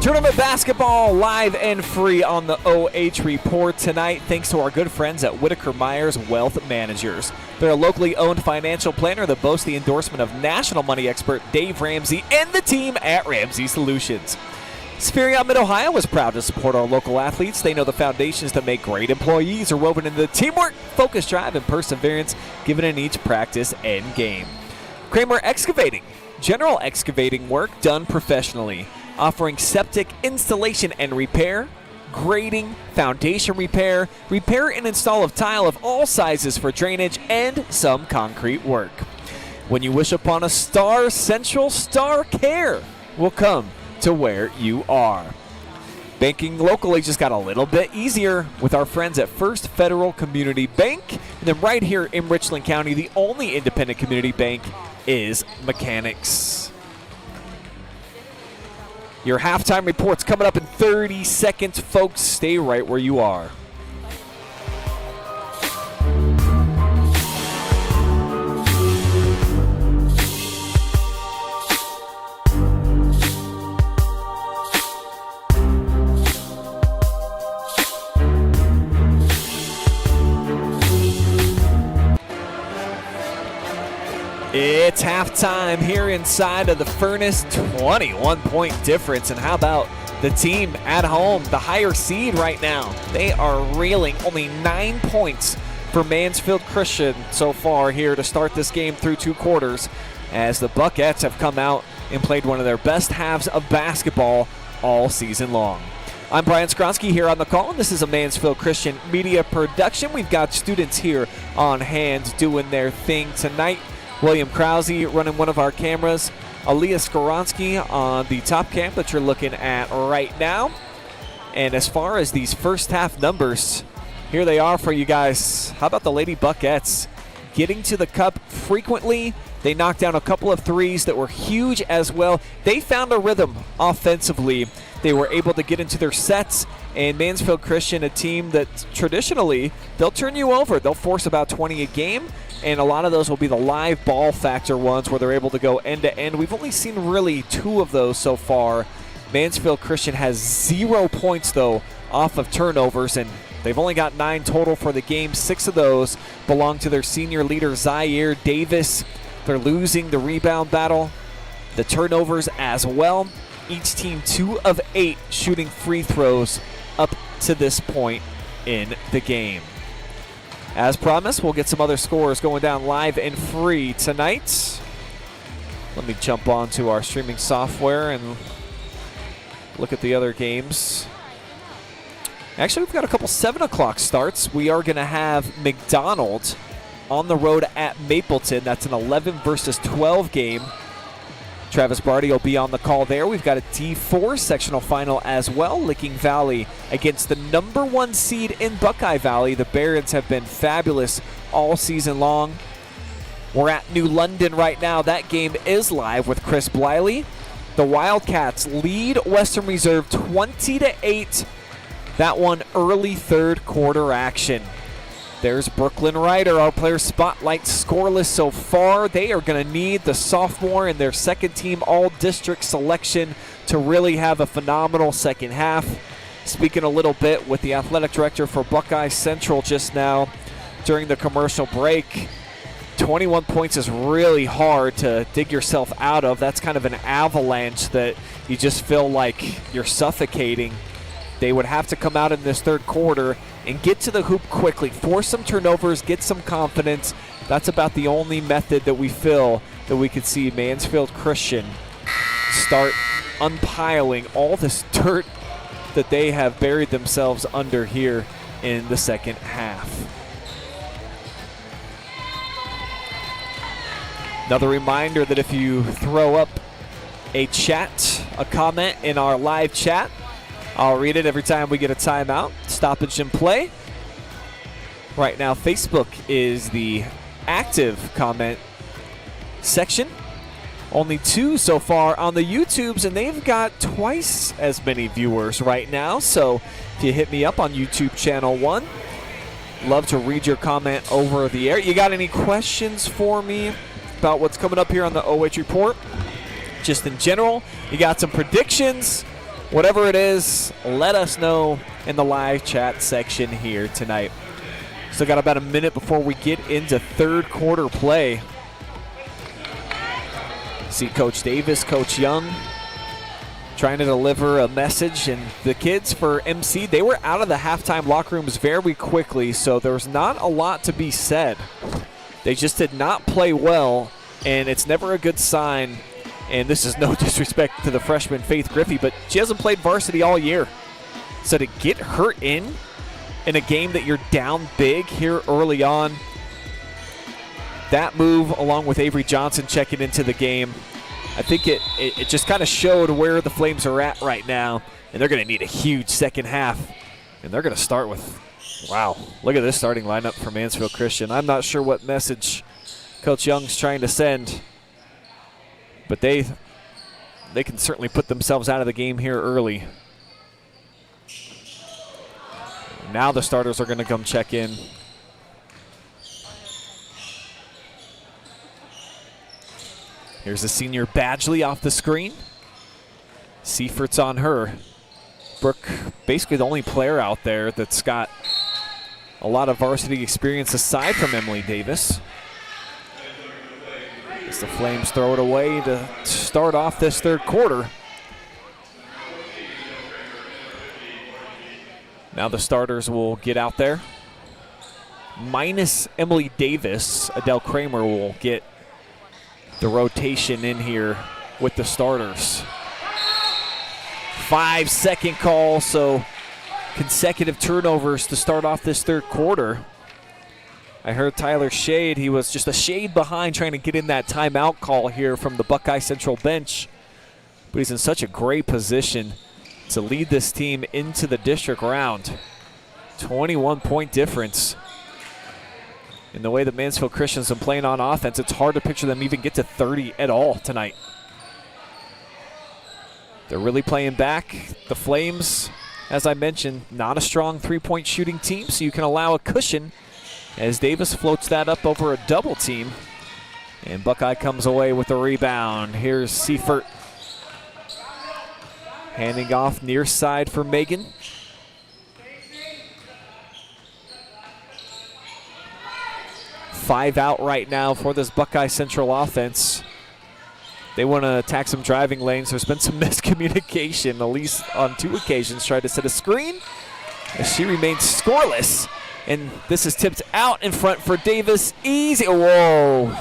[SPEAKER 1] Tournament basketball live and free on the OH Report tonight, thanks to our good friends at Whitaker Myers Wealth Managers. They're a locally owned financial planner that boasts the endorsement of national money expert Dave Ramsey and the team at Ramsey Solutions. Superior Mid-Ohio is proud to support our local athletes. They know the foundations that make great employees are woven into the teamwork, focus, drive, and perseverance given in each practice and game. Cramer Excavating, general excavating work done professionally, offering septic installation and repair, grading, foundation repair, repair and install of tile of all sizes for drainage, and some concrete work. When you wish upon a star, Central Star Care will come to where you are. Banking locally just got a little bit easier with our friends at First Federal Community Bank. And then right here in Richland County, the only independent community bank is Mechanics. Your halftime report's coming up in 30 seconds, folks. Stay right where you are. It's halftime here inside of the Furnace, 21-point difference. And how about the team at home, the higher seed right now? They are reeling, only 9 points for Mansfield Christian so far here to start this game through 2 quarters, as the Buckettes have come out and played one of their best halves of basketball all season long. I'm Brian Skowronski here on the call, and this is a Mansfield Christian Media production. We've got students here on hand doing their thing tonight. William Krause running one of our cameras. Aleyse Skowronski on the top cam that you're looking at right now. And as far as these first half numbers, here they are for you guys. How about the Lady Buckettes getting to the cup frequently? They knocked down a couple of threes that were huge as well. They found a rhythm offensively. They were able to get into their sets. And Mansfield Christian, a team that traditionally, they'll turn you over. They'll force about 20 a game. And a lot of those will be the live ball factor ones where they're able to go end to end. We've only seen really 2 of those so far. Mansfield Christian has 0 points, though, off of turnovers, and they've only got 9 total for the game. 6 of those belong to their senior leader, Zaire Davis. They're losing the rebound battle, the turnovers as well. Each team 2 of 8 shooting free throws up to this point in the game. As promised, we'll get some other scores going down live and free tonight. Let me jump onto our streaming software and look at the other games. Actually, we've got a couple 7 o'clock starts. We are going to have McDonald on the road at Mapleton. That's an 11 versus 12 game. Travis Barty will be on the call there. We've got a D4 sectional final as well. Licking Valley against the number 1 seed in Buckeye Valley. The Barons have been fabulous all season long. We're at New London right now. That game is live with Chris Bliley. The Wildcats lead Western Reserve 20-8. That one early 3rd quarter action. There's Brooklyn Ryder, our player spotlight, scoreless so far. They are going to need the sophomore in their second team all-district selection to really have a phenomenal second half. Speaking a little bit with the athletic director for Buckeye Central just now during the commercial break, 21 points is really hard to dig yourself out of. That's kind of an avalanche that you just feel like you're suffocating. They would have to come out in this 3rd quarter and get to the hoop quickly, force some turnovers, get some confidence. That's about the only method that we feel that we could see Mansfield Christian start unpiling all this dirt that they have buried themselves under here in the second half. Another reminder that if you throw up a chat, a comment in our live chat, I'll read it every time we get a timeout, stoppage and play. Right now, Facebook is the active comment section. Only 2 so far on the YouTubes, and they've got twice as many viewers right now. So if you hit me up on YouTube channel 1, love to read your comment over the air. You got any questions for me about what's coming up here on the OH Report? Just in general, you got some predictions. Whatever it is, let us know in the live chat section here tonight. Still got about a minute before we get into third quarter play. See Coach Davis, Coach Young trying to deliver a message, and the kids for MC, they were out of the halftime locker rooms very quickly, so there's not a lot to be said. They just did not play well, and it's never a good sign. And this is no disrespect to the freshman Faith Griffey, but she hasn't played varsity all year. So to get her in a game that you're down big here early on, that move along with Avery Johnson checking into the game, I think it just kind of showed where the Flames are at right now, and they're going to need a huge second half. And they're going to start with, wow, look at this starting lineup for Mansfield Christian. I'm not sure what message Coach Young's trying to send, but they can certainly put themselves out of the game here early. Now the starters are going to come check in. Here's the senior Badgley off the screen. Siefert's on her. Brooke, basically the only player out there that's got a lot of varsity experience aside from Emily Davis. As the Flames throw it away to start off this third quarter. Now the starters will get out there. Minus Emily Davis, Adele Cramer will get the rotation in here with the starters. 5-second call, so consecutive turnovers to start off this third quarter. I heard Tyler Shade, he was just a shade behind trying to get in that timeout call here from the Buckeye Central bench. But he's in such a great position to lead this team into the district round. 21-point difference. In the way that Mansfield Christian's been playing on offense, it's hard to picture them even get to 30 at all tonight. They're really playing back. The Flames, as I mentioned, not a strong three-point shooting team, so you can allow a cushion as Davis floats that up over a double team. And Buckeye comes away with the rebound. Here's Siefert handing off near side for Megan. Five out right now for this Buckeye Central offense. They want to attack some driving lanes. There's been some miscommunication. Aleyse on 2 occasions tried to set a screen as she remains scoreless. And this is tipped out in front for Davis. Easy. Whoa.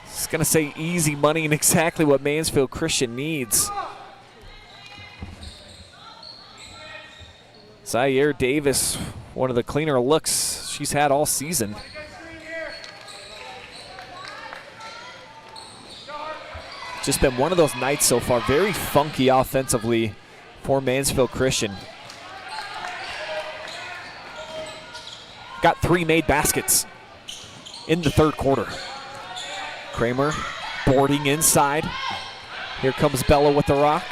[SPEAKER 1] It's going to say easy money and exactly what Mansfield Christian needs. Zaire Davis, one of the cleaner looks she's had all season. Just been one of those nights so far. Very funky offensively for Mansfield Christian. Got 3 made baskets in the third quarter. Cramer boarding inside. Here comes Bella with the rock.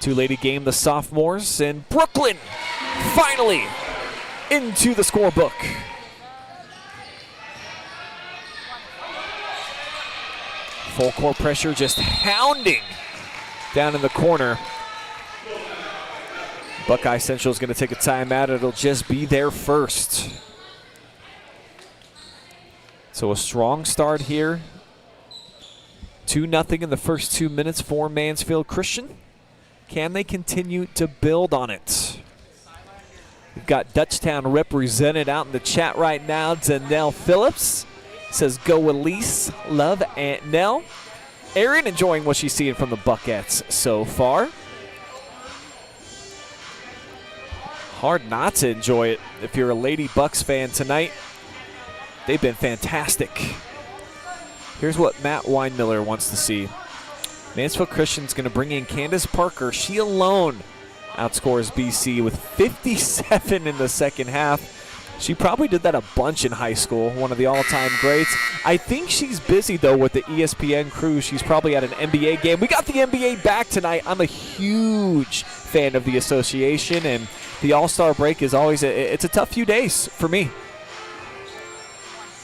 [SPEAKER 1] Two-lady game, the sophomores, and Brooklyn finally into the scorebook. Full court pressure just hounding down in the corner. Buckeye Central is going to take a timeout. It'll just be their first. So a strong start here. 2-0 in the first 2 minutes for Mansfield Christian. Can they continue to build on it? We've got Dutchtown represented out in the chat right now. Danelle Phillips says, go Aleyse, love Aunt Nell. Erin enjoying what she's seeing from the Buckettes so far. Hard not to enjoy it if you're a Lady Bucks fan tonight. They've been fantastic. Here's what Matt Weinmiller wants to see. Mansfield Christian's going to bring in Candace Parker. She alone outscores BC with 57 in the second half. She probably did that a bunch in high school, one of the all-time greats. I think she's busy, though, with the ESPN crew. She's probably at an NBA game. We got the NBA back tonight. I'm a huge fan of the association, and the All-Star break is always it's a tough few days for me.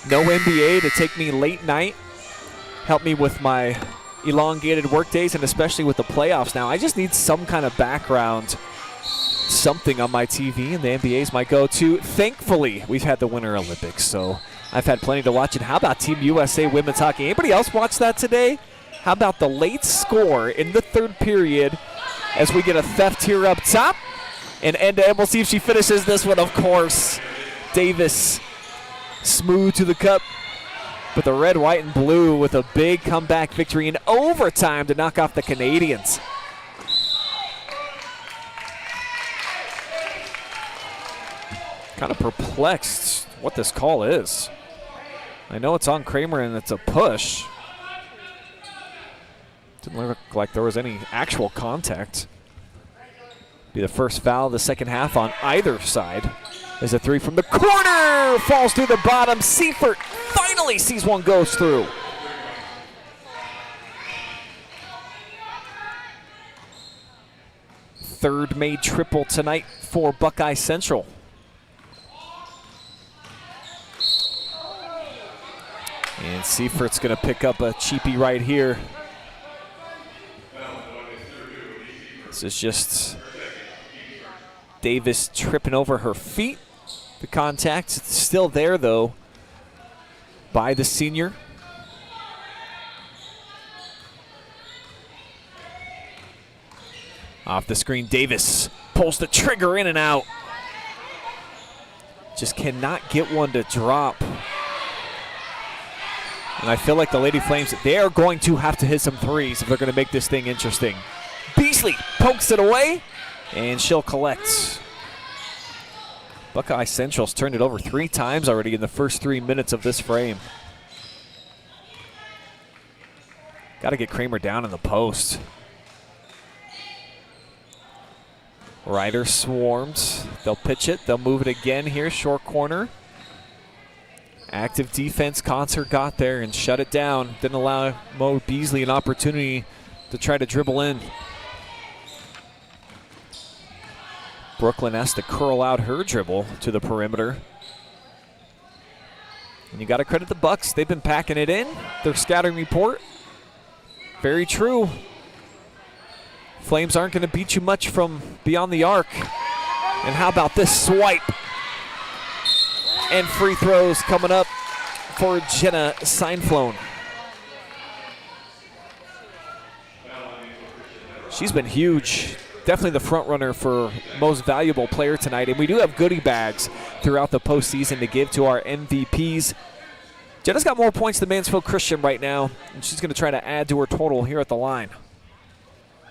[SPEAKER 1] No NBA to take me late night. help me with my elongated work days, and especially with the playoffs now. I just need some kind of background, something on my TV, and the NBA is my go-to. Thankfully, we've had the Winter Olympics, so I've had plenty to watch. And how about Team USA women's hockey? Anybody else watch that today? How about the late score in the third period as we get a theft here up top? And end-to-end, we'll see if she finishes this one, of course. Davis, smooth to the cup. But the red, white, and blue with a big comeback victory in overtime to knock off the Canadians. Kind of perplexed what this call is. I know it's on Cramer and it's a push. Didn't look like there was any actual contact. Be the first foul of the second half on either side. There's a three from the corner. Falls through the bottom. Siefert finally sees one goes through. Third made triple tonight for Buckeye Central. And Siefert's going to pick up a cheapie right here. This is just Davis tripping over her feet. The contact still there, though, by the senior. Off the screen, Davis pulls the trigger in and out. Just cannot get one to drop. And I feel like the Lady Flames, they are going to have to hit some threes if they're going to make this thing interesting. Beasley pokes it away, and she'll collect. Buckeye Central's turned it over 3 times already in the first 3 minutes of this frame. Got to get Cramer down in the post. Ryder swarms. They'll pitch it. They'll move it again here, short corner. Active defense, Concert got there and shut it down. Didn't allow Mo Beasley an opportunity to try to dribble in. Brooklyn has to curl out her dribble to the perimeter. And you got to credit the Bucks. They've been packing it in. Their scouting report, very true. Flames aren't going to beat you much from beyond the arc. And how about this swipe? And free throws coming up for Jenna Seinflone. She's been huge. Definitely the front runner for most valuable player tonight. And we do have goodie bags throughout the postseason to give to our MVPs. Jenna's got more points than Mansfield Christian right now, and she's going to try to add to her total here at the line,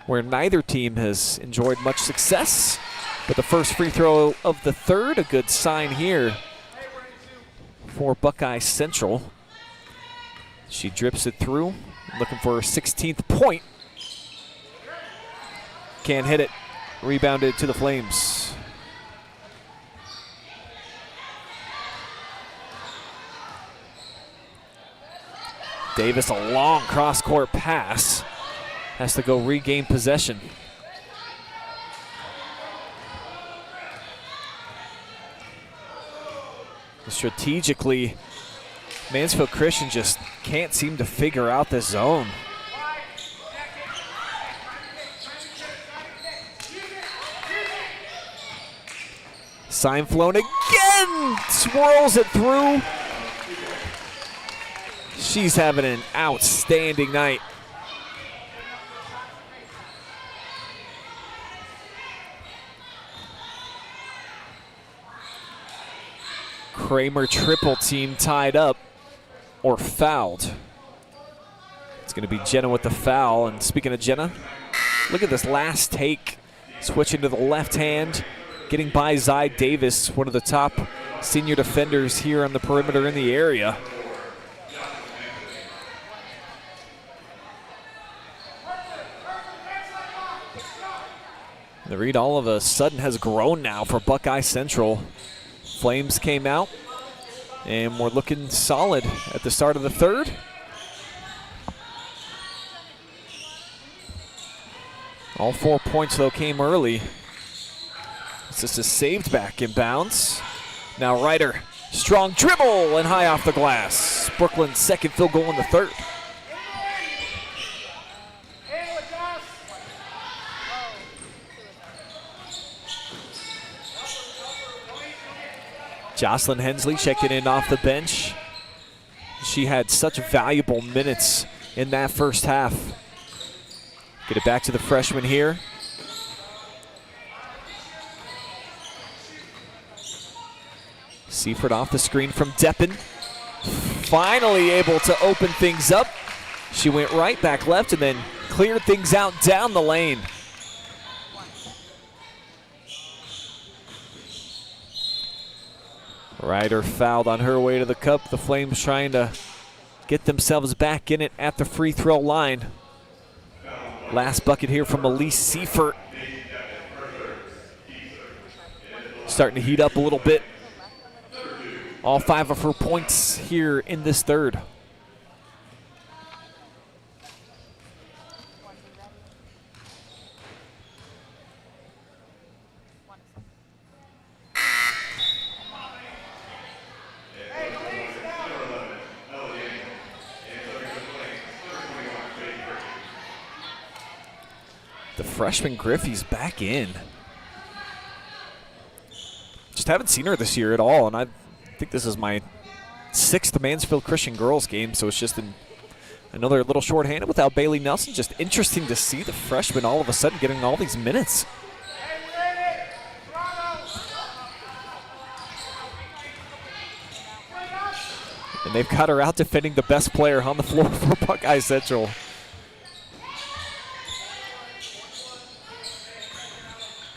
[SPEAKER 1] where neither team has enjoyed much success. But the first free throw of the third, a good sign here for Buckeye Central. She drips it through, looking for her 16th point. Can't hit it. Rebounded to the Flames. Davis, a long cross-court pass. Has to go regain possession. Strategically, Mansfield Christian just can't seem to figure out this zone. Seinflone again, swirls it through. She's having an outstanding night. Cramer triple team tied up or fouled. It's going to be Jenna with the foul. And speaking of Jenna, look at this last take. Switching to the left hand, getting by Zy Davis, one of the top senior defenders here on the perimeter in the area. The read all of a sudden has grown now for Buckeye Central. Flames came out, and we're looking solid at the start of the third. All 4 points, though, came early. This is saved back in bounds. Now Ryder, strong dribble and high off the glass. Brooklyn's second field goal in the third. Jocelyn Hensley checking in off the bench. She had such valuable minutes in that first half. Get it back to the freshman here. Siefert off the screen from Deppen. Finally able to open things up. She went right, back left, and then cleared things out down the lane. Ryder fouled on her way to the cup. The Flames trying to get themselves back in it at the free throw line. Last bucket here from Aleyse Siefert. Starting to heat up a little bit. All 5 of her points here in this third. The freshman Griffey's back in. Just haven't seen her this year at all, and I think this is my 6th Mansfield Christian girls game, so it's just another little shorthanded without Bailey Nelson. Just interesting to see the freshman all of a sudden getting all these minutes. And they've got her out defending the best player on the floor for Buckeye Central.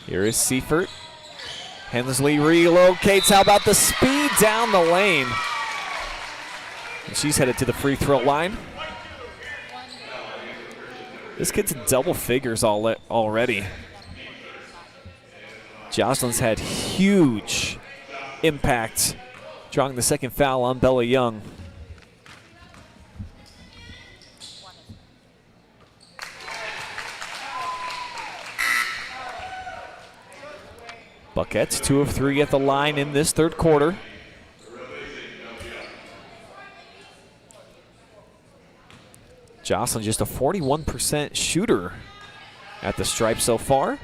[SPEAKER 1] Here is Siefert. Hensley relocates. How about the speed down the lane? And she's headed to the free throw line. This kid's in double figures already. Jocelyn's had huge impact, drawing the second foul on Bella Young. Buckets 2 of 3 at the line in this third quarter. Jocelyn just a 41% shooter at the stripe so far.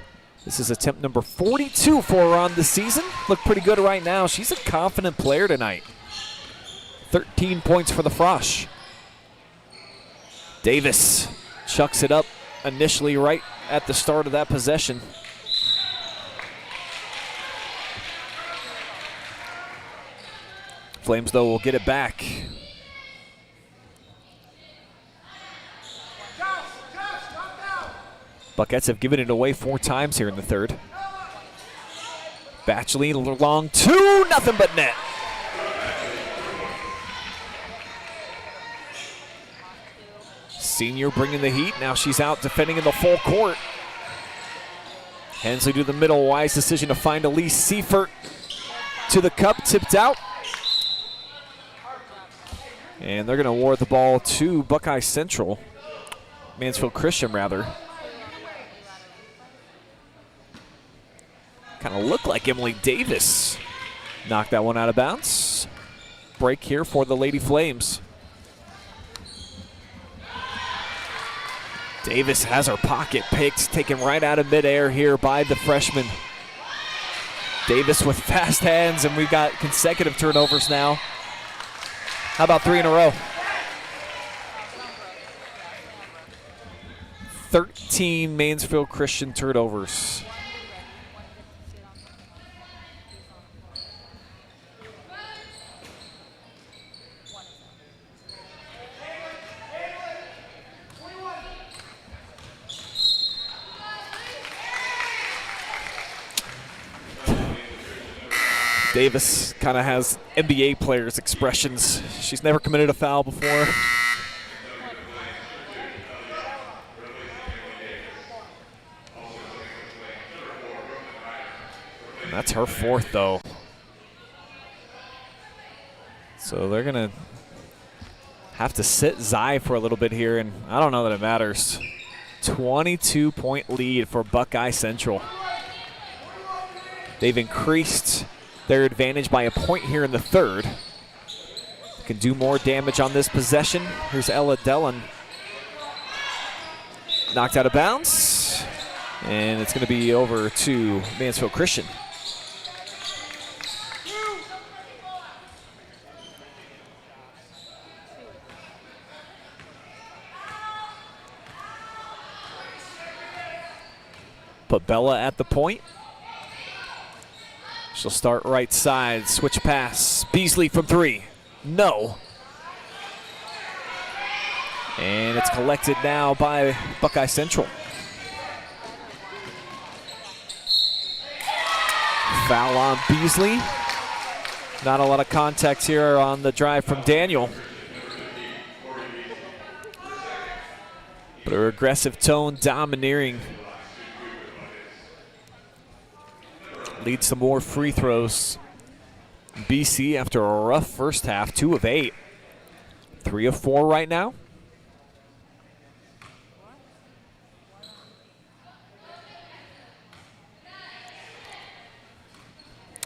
[SPEAKER 1] This is attempt number 42 for her on the season. Look pretty good right now. She's a confident player tonight. 13 points for the Frosh. Davis chucks it up initially right at the start of that possession. Flames, though, will get it back. Buckets have given it away 4 times here in the third. Batchelin long 2, nothing but net. Senior bringing the heat. Now she's out defending in the full court. Hensley to the middle. Wise decision to find Aleyse Siefert to the cup. Tipped out. And they're going to award the ball to Buckeye Central. Mansfield Christian, rather. Kind of looked like Emily Davis knocked that one out of bounds. Break here for the Lady Flames. Davis has her pocket picked, taken right out of midair here by the freshman. Davis with fast hands, and we've got consecutive turnovers now. How about 3 in a row? 13 Mansfield Christian turnovers. Davis kind of has NBA players' expressions. She's never committed a foul before. And that's her 4th, though. So they're going to have to sit Zai for a little bit here, and I don't know that it matters. 22-point lead for Buckeye Central. They've increased their advantage by a point here in the third. Can do more damage on this possession. Here's Ella Dellon. Knocked out of bounds. And it's going to be over to Mansfield Christian. Put Bella at the point. She'll start right side, switch pass. Beasley from 3. No. And it's collected now by Buckeye Central. Foul on Beasley. Not a lot of contact here on the drive from Daniel. But her aggressive tone, domineering. Leads to more free throws. BC, after a rough first half, 2 of 8. 3 of 4 right now.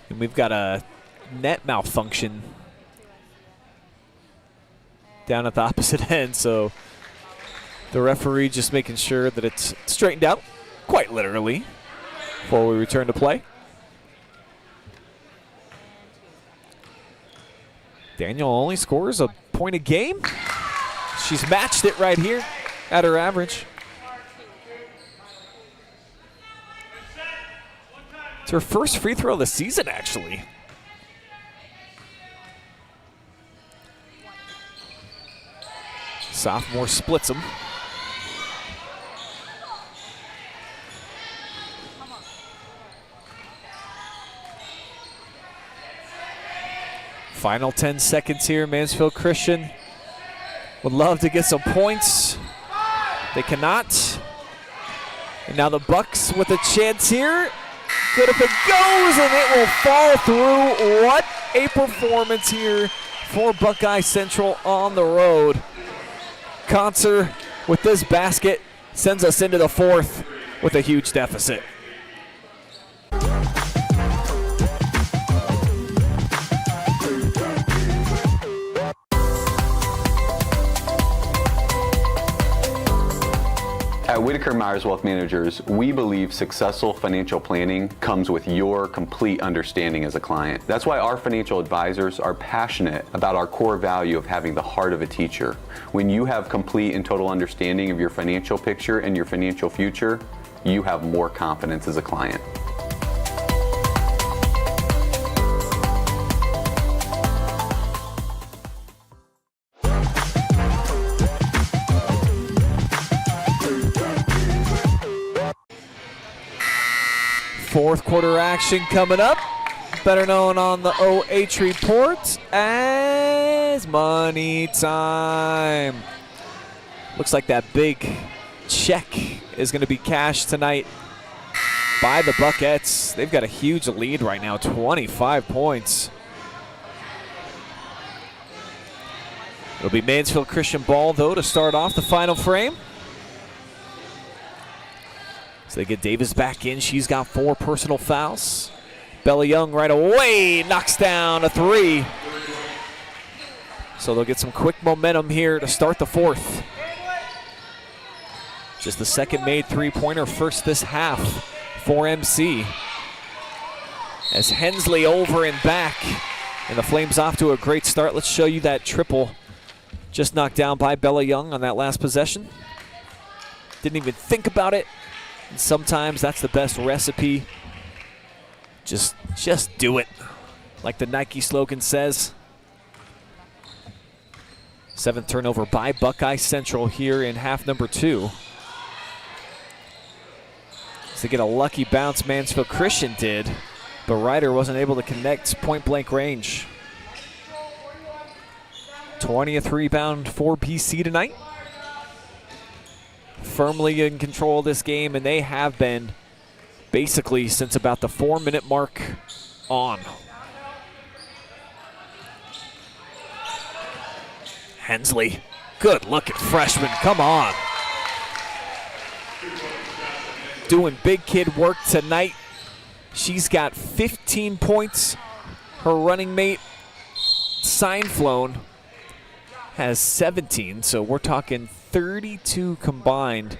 [SPEAKER 1] And we've got a net malfunction down at the opposite end, so the referee just making sure that it's straightened out, quite literally, before we return to play. Daniel only scores a point a game. She's matched it right here at her average. It's her first free throw of the season, actually. Sophomore splits them. Final 10 seconds here. Mansfield Christian would love to get some points. They cannot. And now the Bucks with a chance here. Good if it goes, and it will fall through. What a performance here for Buckeye Central on the road. Concert with this basket sends us into the 4th with a huge deficit.
[SPEAKER 3] At Whitaker Myers Wealth Managers, we believe successful financial planning comes with your complete understanding as a client. That's why our financial advisors are passionate about our core value of having the heart of a teacher. When you have complete and total understanding of your financial picture and your financial future, you have more confidence as a client.
[SPEAKER 1] Fourth quarter action coming up, better known on the OH report as money time. Looks like that big check is going to be cashed tonight by the Buckettes. They've got a huge lead right now, 25 points. It'll be Mansfield Christian ball, though, to start off the final frame. So they get Davis back in. She's got 4 personal fouls. Bella Young right away knocks down a 3. So they'll get some quick momentum here to start the 4th. Just the second made three-pointer, first this half for MC. As Hensley over and back. And the Flames off to a great start. Let's show you that triple just knocked down by Bella Young on that last possession. Didn't even think about it. And sometimes that's the best recipe. Just do it, like the Nike slogan says. 7th turnover by Buckeye Central here in half number 2. So they get a lucky bounce, Mansfield Christian did, but Ryder wasn't able to connect point blank range. 20th rebound for BC tonight. Firmly in control of this game, and they have been basically since about the 4-minute mark on. Hensley, good looking freshman, come on. Doing big kid work tonight. She's got 15 points. Her running mate, Seinflone, has 17, so we're talking 32 combined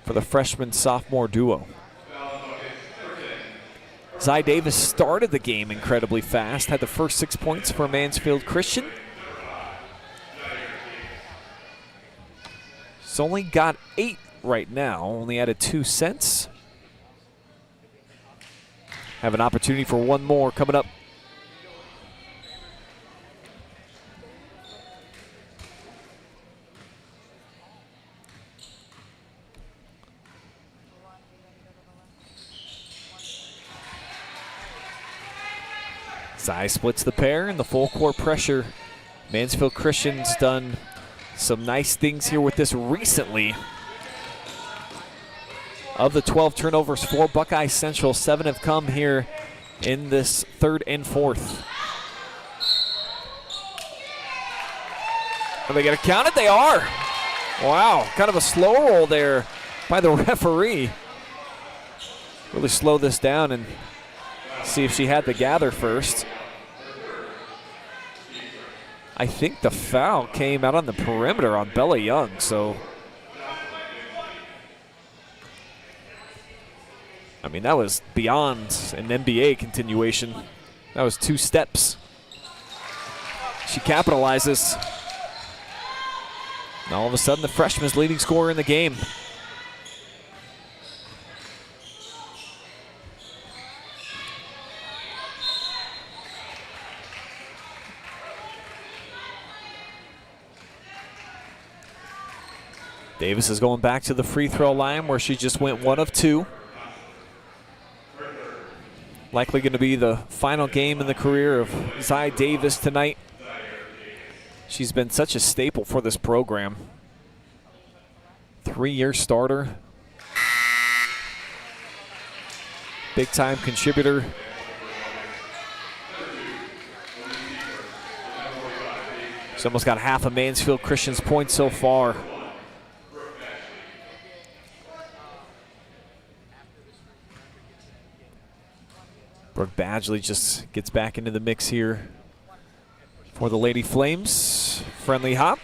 [SPEAKER 1] for the freshman-sophomore duo. Zy Davis started the game incredibly fast, had the first 6 points for Mansfield Christian. He's only got 8 right now, only added 2 cents. have an opportunity for one more coming up. Zai splits the pair and the full court pressure. Mansfield Christian's done some nice things here with this recently. Of the 12 turnovers for Buckeye Central, 7 have come here in this third and fourth. Are they going to count it? They are. Wow, kind of a slow roll there by the referee. Really slow this down and see if she had the gather first. I think the foul came out on the perimeter on Bella Young, so. I mean, that was beyond an NBA continuation. That was 2 steps. She capitalizes. And all of a sudden, the freshman's leading scorer in the game. Davis is going back to the free throw line where she just went 1 of 2. Likely going to be the final game in the career of Zai Davis tonight. She's been such a staple for this program. 3-year starter. Big time contributor. She's almost got half of Mansfield Christian's points so far. Brooke Badgley just gets back into the mix here for the Lady Flames. Friendly hop.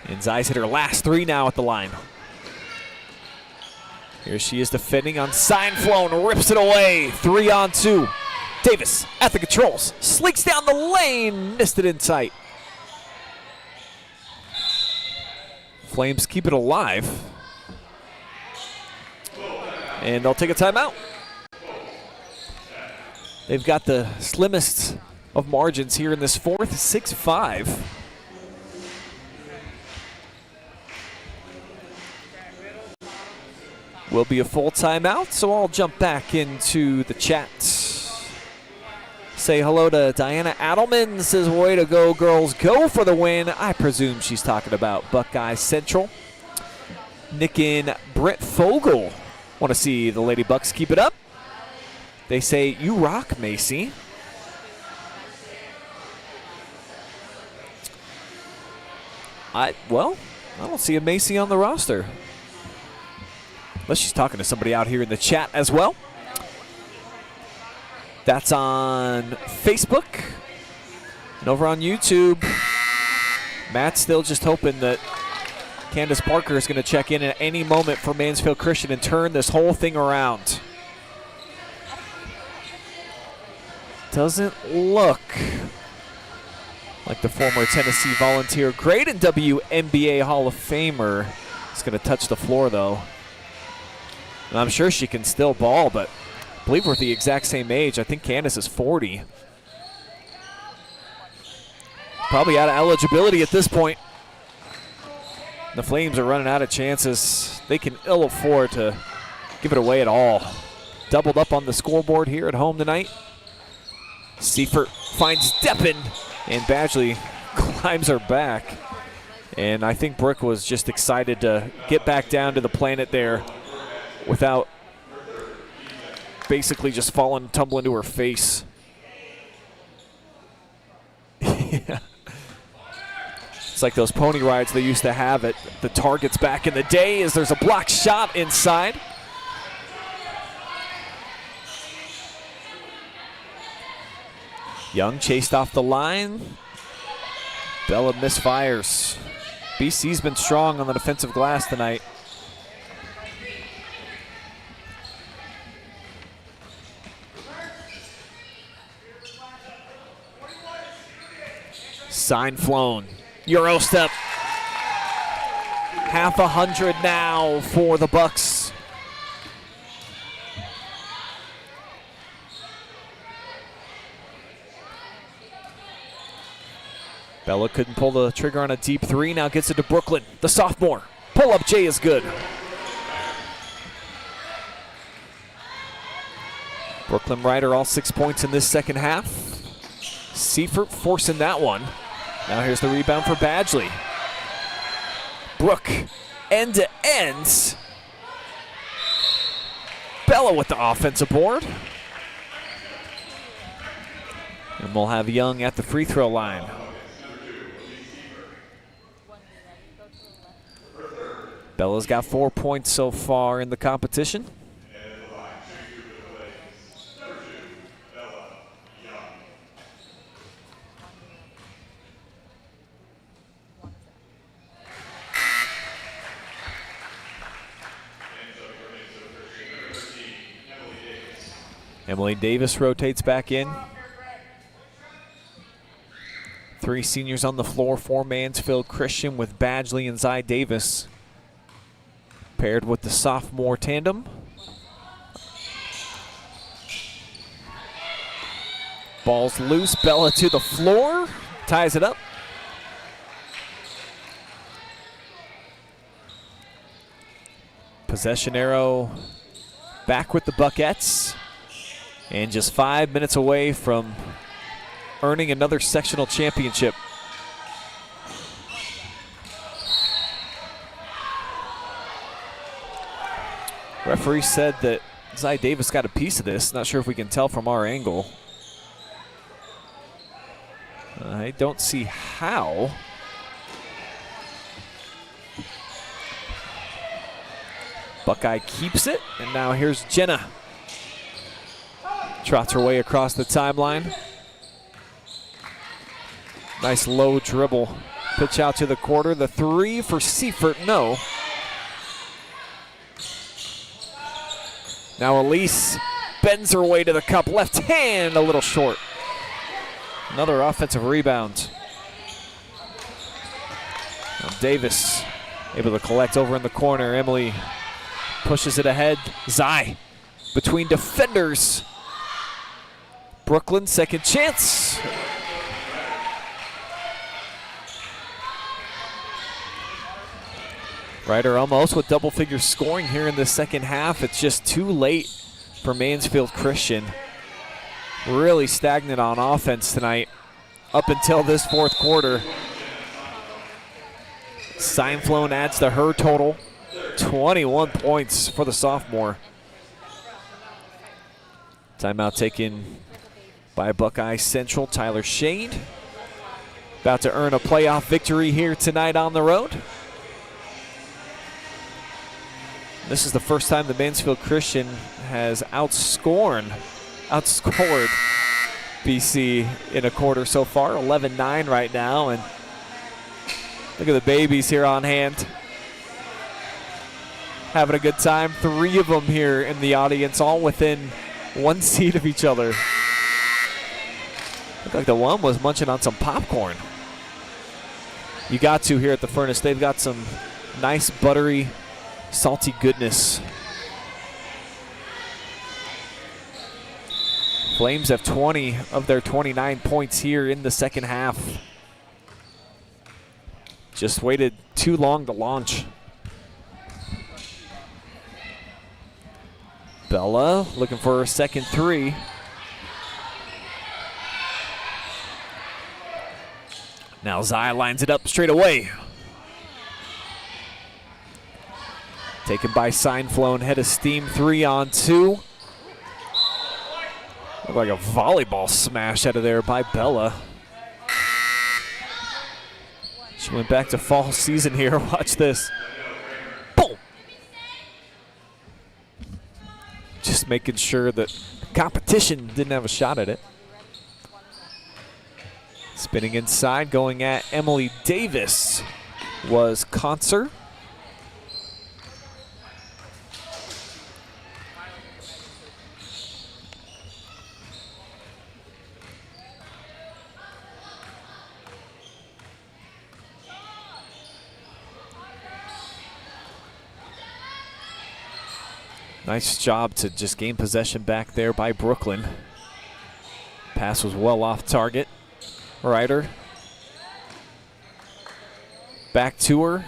[SPEAKER 1] And Zai's hit her last 3 now at the line. Here she is defending on sign flown, rips it away. 3-on-2. Davis at the controls, slinks down the lane, missed it in sight. Flames keep it alive. And they'll take a timeout. They've got the slimmest of margins here in this fourth, 6-5. Will be a full timeout, so I'll jump back into the chat. Say hello to Diana Adelman. Says, way to go, girls. Go for the win. I presume she's talking about Buckeye Central. Nick and Brett Fogel want to see the Lady Bucks keep it up. They say, you rock, Macy. I don't see a Macy on the roster. Unless she's talking to somebody out here in the chat as well. That's on Facebook. And over on YouTube, Matt's still just hoping that Candace Parker is going to check in at any moment for Mansfield Christian and turn this whole thing around. Doesn't look like the former Tennessee Volunteer, great and WNBA Hall of Famer, is going to touch the floor, though. And I'm sure she can still ball, but I believe we're the exact same age. I think Candace is 40. Probably out of eligibility at this point. The Flames are running out of chances. They can ill afford to give it away at all. Doubled up on the scoreboard here at home tonight. Siefert finds Deppen, and Badgley climbs her back. And I think Brooke was just excited to get back down to the planet there without basically just falling and tumbling to her face. Yeah. It's like those pony rides they used to have at the Targets back in the day, as there's a block shot inside. Young chased off the line. Bella misfires. BC's been strong on the defensive glass tonight. Sign flown. Euro step. 100 now for the Bucks. Bella couldn't pull the trigger on a deep three. Now gets it to Brooklyn, the sophomore. Pull-up J is good. Brooklyn Ryder all 6 points in this second half. Siefert forcing that one. Now here's the rebound for Badgley. Brooke, end to end. Bella with the offensive board. And we'll have Young at the free throw line. Bella's got 4 points so far in the competition. Emily Davis rotates back in. 3 seniors on the floor for Mansfield Christian with Badgley and Zy Davis. Paired with the sophomore tandem. Ball's loose, Bella to the floor, ties it up. Possession arrow back with the Buckettes. And just 5 minutes away from earning another sectional championship. Referee said that Zy Davis got a piece of this. Not sure if we can tell from our angle. I don't see how. Buckeye keeps it, and now here's Jenna. Trots her way across the timeline. Nice low dribble. Pitch out to the quarter. The three for Siefert, no. Now Aleyse bends her way to the cup. Left hand a little short. Another offensive rebound. Now Davis able to collect over in the corner. Emily pushes it ahead. Zy between defenders. Brooklyn, second chance. Ryder almost with double figure scoring here in the second half. It's just too late for Mansfield Christian. Really stagnant on offense tonight up until this fourth quarter. Seinflone adds to her total. 21 points for the sophomore. Timeout taken by Buckeye Central. Tyler Shade about to earn a playoff victory here tonight on the road. This is the first time that Mansfield Christian has outscored BC in a quarter so far. 11-9 right now, and look at the babies here on hand. Having a good time. 3 of them here in the audience, all within 1 seat of each other. Looked like the one was munching on some popcorn. You got to here at the Furnace. They've got some nice buttery, salty goodness. Flames have 20 of their 29 points here in the second half. Just waited too long to launch. Bella looking for her second three. Now Zy lines it up straight away. Taken by Seinflone, head of steam, 3-on-2. Looked like a volleyball smash out of there by Bella. She went back to fall season here. Watch this. Boom! Just making sure that the competition didn't have a shot at it. Spinning inside, going at Emily Davis was Concert. Nice job to just gain possession back there by Brooklyn. Pass was well off target. Ryder Back to her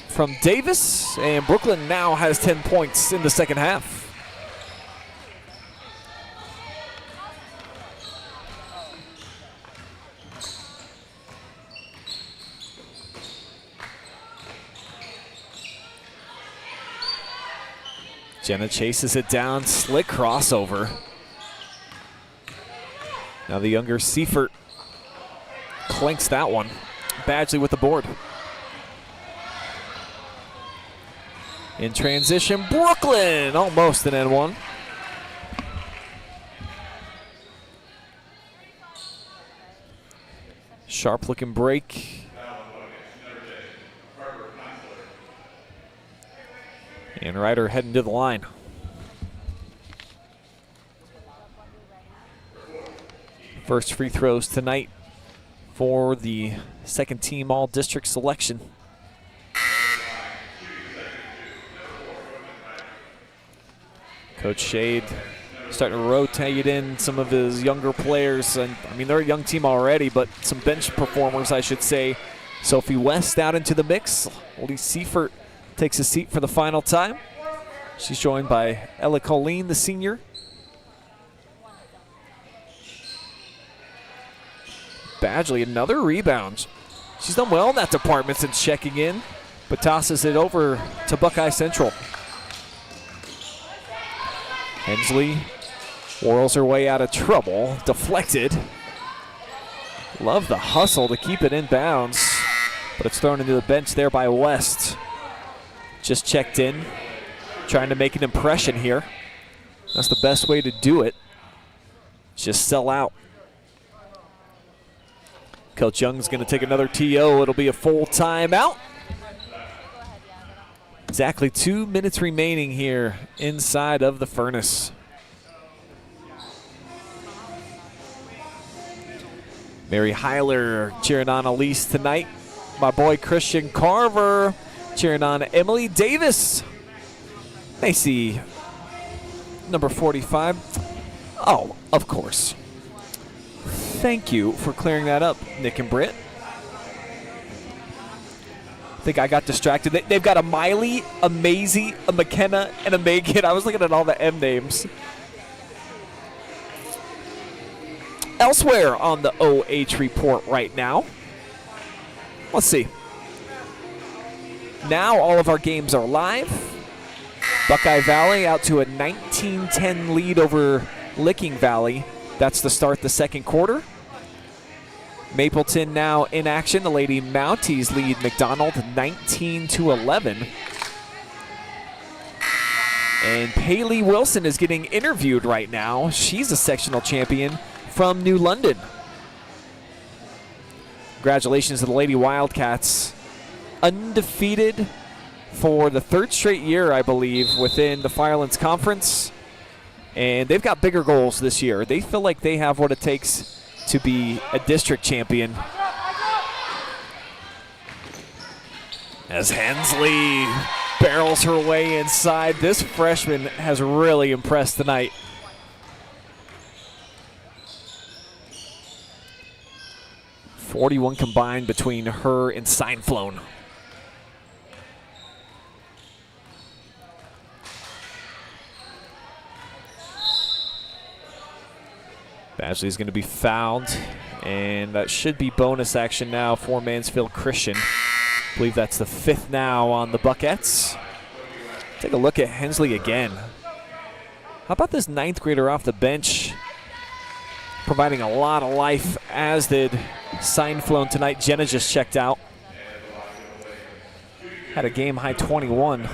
[SPEAKER 1] from Davis, and Brooklyn now has 10 points in the second half. Jenna chases it down, slick crossover. Now the younger Siefert clinks that one. Badgley with the board. In transition, Brooklyn, almost an N1. Sharp looking break. And Ryder heading to the line. First free throws tonight for the second team all-district selection. Coach Shade starting to rotate in some of his younger players. And I mean, they're a young team already, but some bench performers, I should say. Sophie West out into the mix. Aleyse Siefert takes a seat for the final time. She's joined by Ella Colleen, the senior. Badgley, another rebound. She's done well in that department since checking in, but tosses it over to Buckeye Central. Hensley whirls her way out of trouble, deflected. Love the hustle to keep it in bounds, but it's thrown into the bench there by West. Just checked in, trying to make an impression here. That's the best way to do it. Just sell out. Coach Young's going to take another TO. It'll be a full timeout. Exactly 2 minutes remaining here inside of the furnace. Mary Heiler cheering on Aleyse tonight. My boy Christian Carver cheering on Emily Davis. They see number 45. Oh, of course. Thank you for clearing that up, Nick and Britt. I think I got distracted. They've got a Miley, a Maisie, a McKenna, and a Megan. I was looking at all the M names. Elsewhere on the OH report right now. Let's see. Now all of our games are live. Buckeye Valley out to a 19-10 lead over Licking Valley. That's to start the second quarter. Mapleton now in action. The Lady Mounties lead McDonald 19-11. And Paley Wilson is getting interviewed right now. She's a sectional champion from New London. Congratulations to the Lady Wildcats. Undefeated for the third straight year, I believe, within the Firelands Conference. And they've got bigger goals this year. They feel like they have what it takes to be a district champion. As Hensley barrels her way inside, this freshman has really impressed tonight. .41 combined between her and Seinflone. Badgley's going to be fouled, and that should be bonus action now for Mansfield Christian. I believe that's the 5th now on the Buckettes. Take a look at Hensley again. How about this 9th grader off the bench, providing a lot of life, as did Seinflone tonight. Jenna just checked out. Had a game high 21.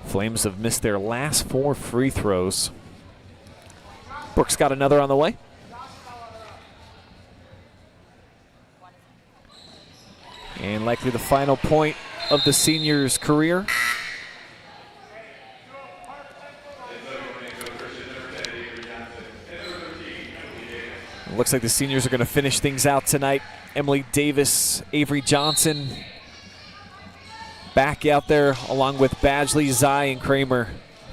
[SPEAKER 1] Flames have missed their last 4 free throws. Brooks got another on the way. And likely the final point of the senior's career. It looks like the seniors are going to finish things out tonight. Emily Davis, Avery Johnson, back out there along with Badgley, Zai, and Cramer.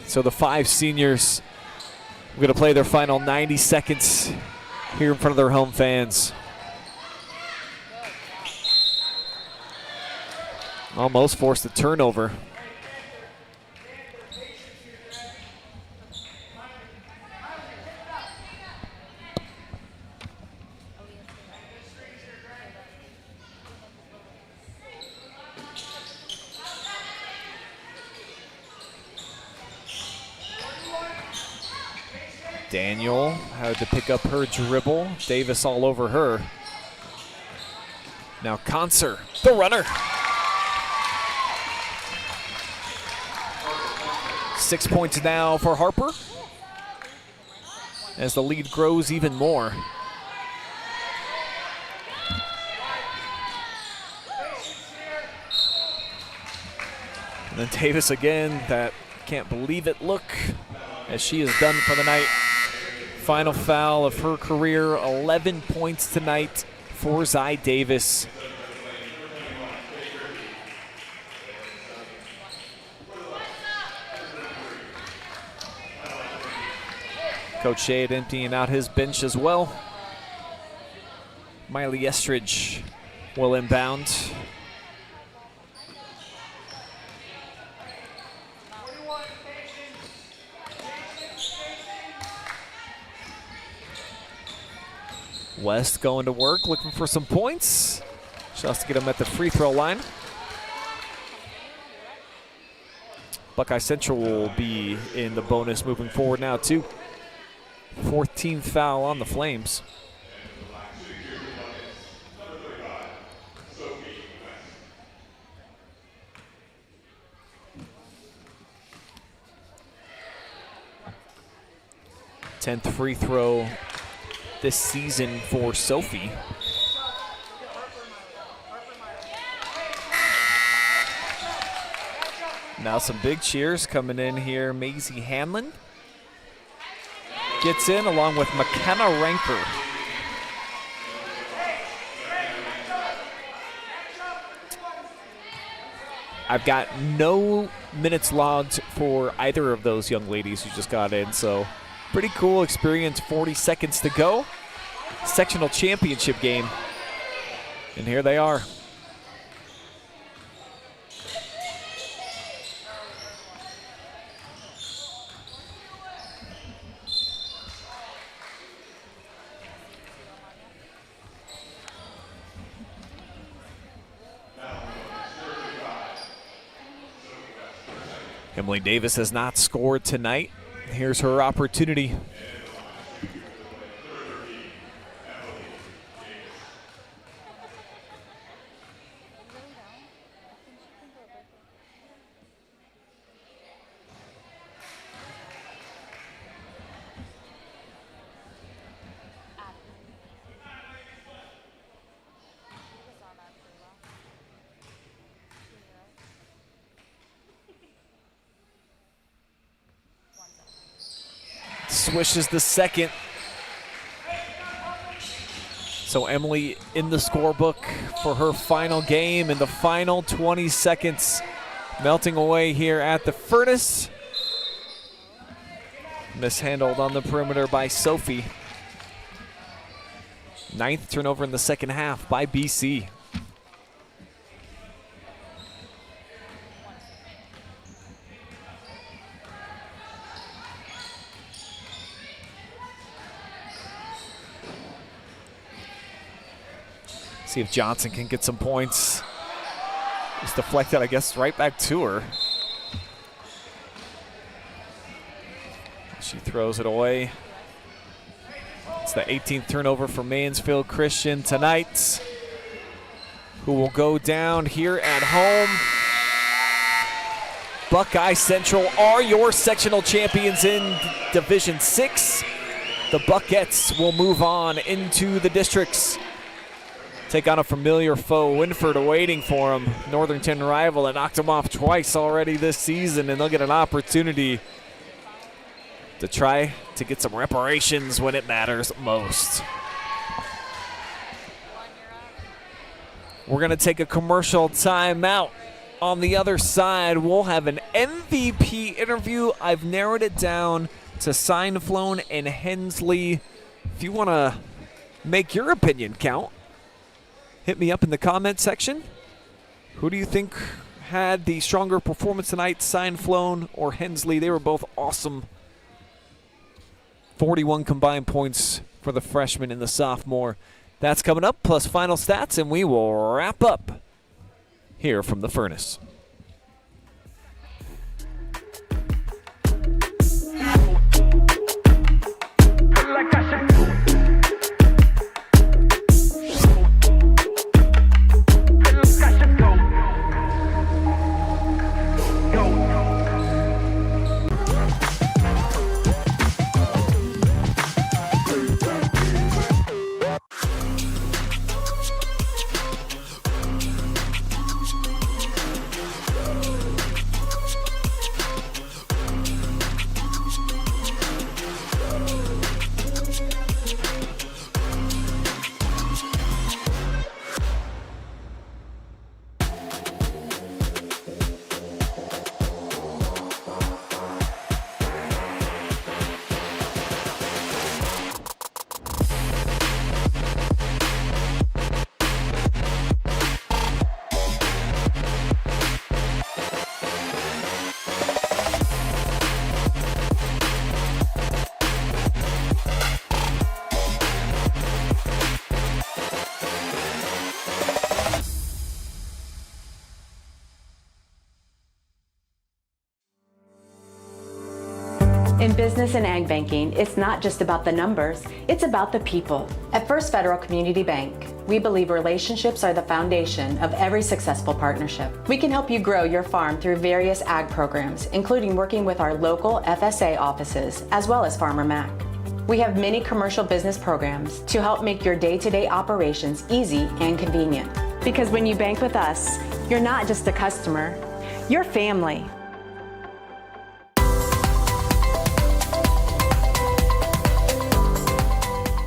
[SPEAKER 1] So the 5 seniors are going to play their final 90 seconds here in front of their home fans. Almost forced a turnover. Daniel had to pick up her dribble. Davis all over her. Now Conser, the runner. 6 points now for Harper as the lead grows even more. And then Davis again, that can't believe it look as she is done for the night. Final foul of her career, 11 points tonight for Zai Davis. Coach Shade emptying out his bench as well. Miley Estridge will inbound. West going to work, looking for some points. She has to get him at the free throw line. Buckeye Central will be in the bonus moving forward now too. 14th foul on the Flames. Tenth free throw this season for Sophie. Now some big cheers coming in here. Maisie Hanlon gets in along with McKenna Ranker. I've got no minutes logged for either of those young ladies who just got in, so pretty cool experience. 40 seconds to go. Sectional championship game. And here they are. Emily Davis has not scored tonight. Here's her opportunity. Swishes the second. So Emily in the scorebook for her final game in the final 20 seconds. Melting away here at the furnace. Mishandled on the perimeter by Sophie. 9th turnover in the second half by BC. See if Johnson can get some points. Just deflected, I guess, right back to her. She throws it away. It's the 18th turnover for Mansfield Christian tonight, who will go down here at home. Buckeye Central are your sectional champions in Division VI. The Buckettes will move on into the districts. Take on a familiar foe. Winford awaiting for them. Northern rival that knocked them off twice already this season, and they'll get an opportunity to try to get some reparations when it matters most. We're going to take a commercial timeout. On the other side, we'll have an MVP interview. I've narrowed it down to Seinflon and Hensley. If you want to make your opinion count, hit me up in the comment section. Who do you think had the stronger performance tonight, Seinflon or Hensley? They were both awesome. 41 combined points for the freshman and the sophomore. That's coming up, plus final stats, and we will wrap up here from the Furnace.
[SPEAKER 2] In business and ag banking, it's not just about the numbers, it's about the people. At First Federal Community Bank, we believe relationships are the foundation of every successful partnership. We can help you grow your farm through various ag programs, including working with our local FSA offices, as well as Farmer Mac. We have many commercial business programs to help make your day-to-day operations easy and convenient. Because when you bank with us, you're not just a customer, you're family.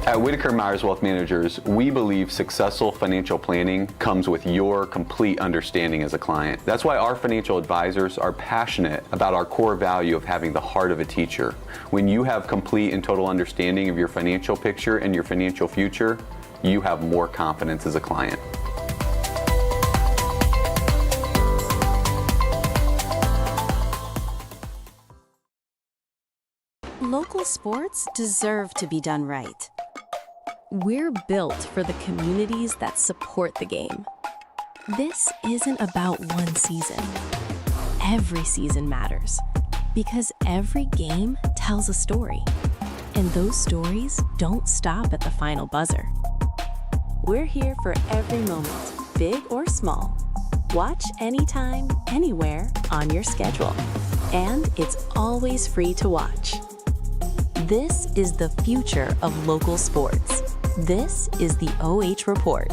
[SPEAKER 3] At Whitaker Myers Wealth Managers, we believe successful financial planning comes with your complete understanding as a client. That's why our financial advisors are passionate about our core value of having the heart of a teacher. When you have complete and total understanding of your financial picture and your financial future, you have more confidence as a client.
[SPEAKER 4] Local sports deserve to be done right. We're built for the communities that support the game. This isn't about one season. Every season matters because every game tells a story, and those stories don't stop at the final buzzer. We're here for every moment, big or small. Watch anytime, anywhere on your schedule, and it's always free to watch. This is the future of local sports. This is the OH Report.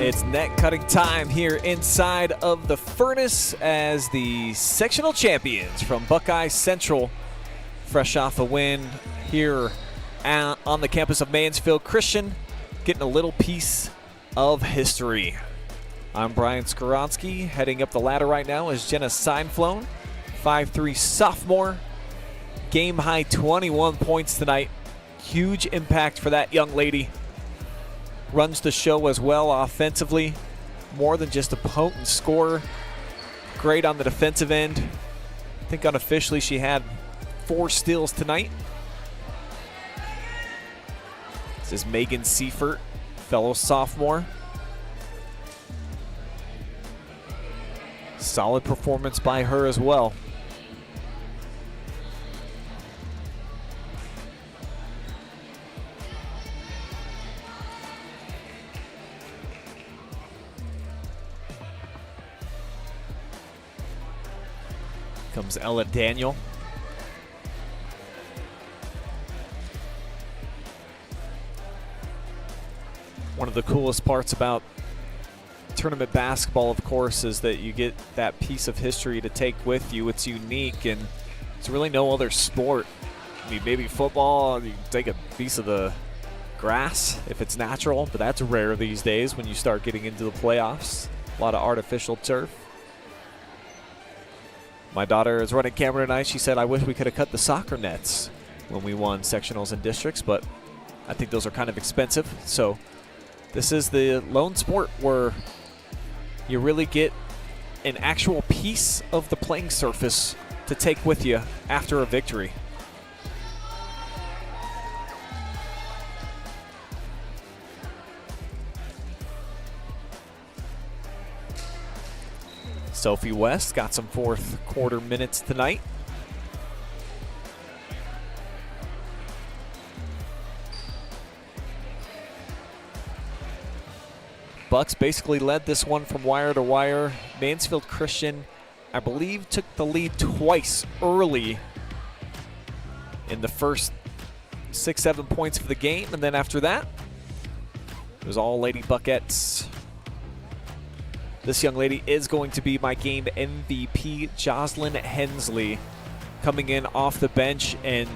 [SPEAKER 1] It's net cutting time here inside of the furnace as the sectional champions from Buckeye Central, fresh off a win here on the campus of Mansfield Christian, getting a little piece of history. I'm Brian Skowronski. Heading up the ladder right now is Jenna Seinflone, 5'3" sophomore. Game high 21 points tonight. Huge impact for that young lady. Runs the show as well offensively. More than just a potent scorer. Great on the defensive end. I think unofficially she had 4 steals tonight. This is Aleyse Siefert, fellow sophomore. Solid performance by her as well. Comes Ella Daniel. One of the coolest parts about tournament basketball, of course, is that you get that piece of history to take with you. It's unique, and it's really no other sport. I mean, maybe football, you take a piece of the grass if it's natural, but that's rare these days when you start getting into the playoffs. A lot of artificial turf. My daughter is running camera tonight. She said, I wish we could have cut the soccer nets when we won sectionals and districts, but I think those are kind of expensive. So this is the lone sport where you really get an actual piece of the playing surface to take with you after a victory. Sophie West got some fourth quarter minutes tonight. Bucks basically led this one from wire to wire. Mansfield Christian, I believe, took the lead twice early in the first 6-7 points of the game, and then after that, it was all Lady Buckettes. This young lady is going to be my game MVP, Jocelyn Hensley, coming in off the bench, and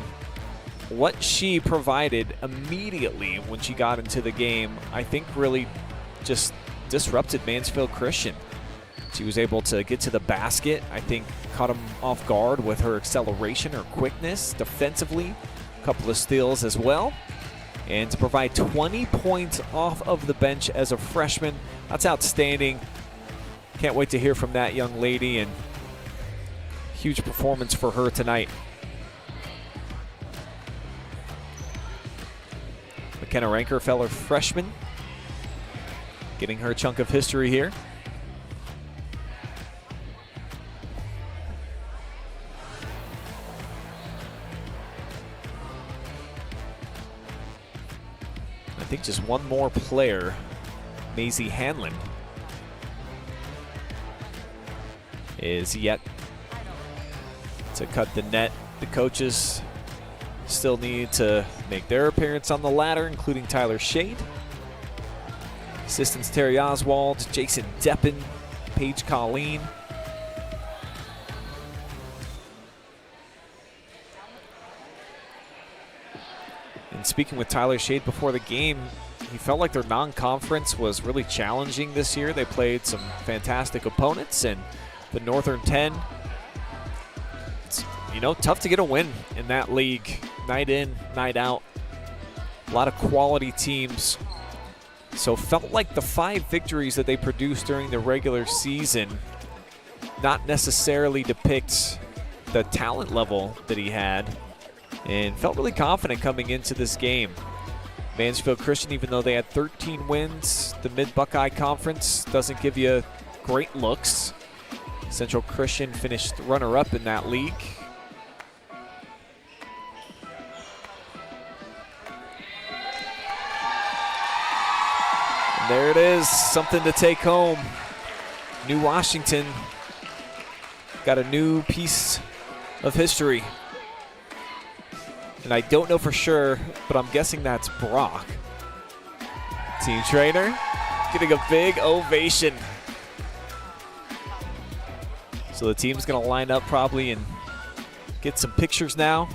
[SPEAKER 1] what she provided immediately when she got into the game, I think really just disrupted Mansfield Christian. She was able to get to the basket, I think caught them off guard with her acceleration, her quickness, defensively, a couple of steals as well, and to provide 20 points off of the bench as a freshman, that's outstanding. Can't wait to hear from that young lady, and huge performance for her tonight. McKenna Ranker, fellow freshman, getting her chunk of history here. I think just one more player, Maisie Hanlon, is yet to cut the net. The coaches still need to make their appearance on the ladder, including Tyler Shade. Assistants Terry Oswald, Jason Deppen, Paige Colleen. And speaking with Tyler Shade before the game, he felt like their non-conference was really challenging this year. They played some fantastic opponents, and the Northern 10, it's, tough to get a win in that league. Night in, night out. A lot of quality teams. So felt like the 5 victories that they produced during the regular season not necessarily depict the talent level that he had, and felt really confident coming into this game. Mansfield Christian, even though they had 13 wins, the Mid-Buckeye Conference doesn't give you great looks. Central Christian finished runner-up in that league. And there it is, something to take home. New Washington got a new piece of history. And I don't know for sure, but I'm guessing that's Brock. Team trainer, getting a big ovation. So the team's going to line up probably and get some pictures now.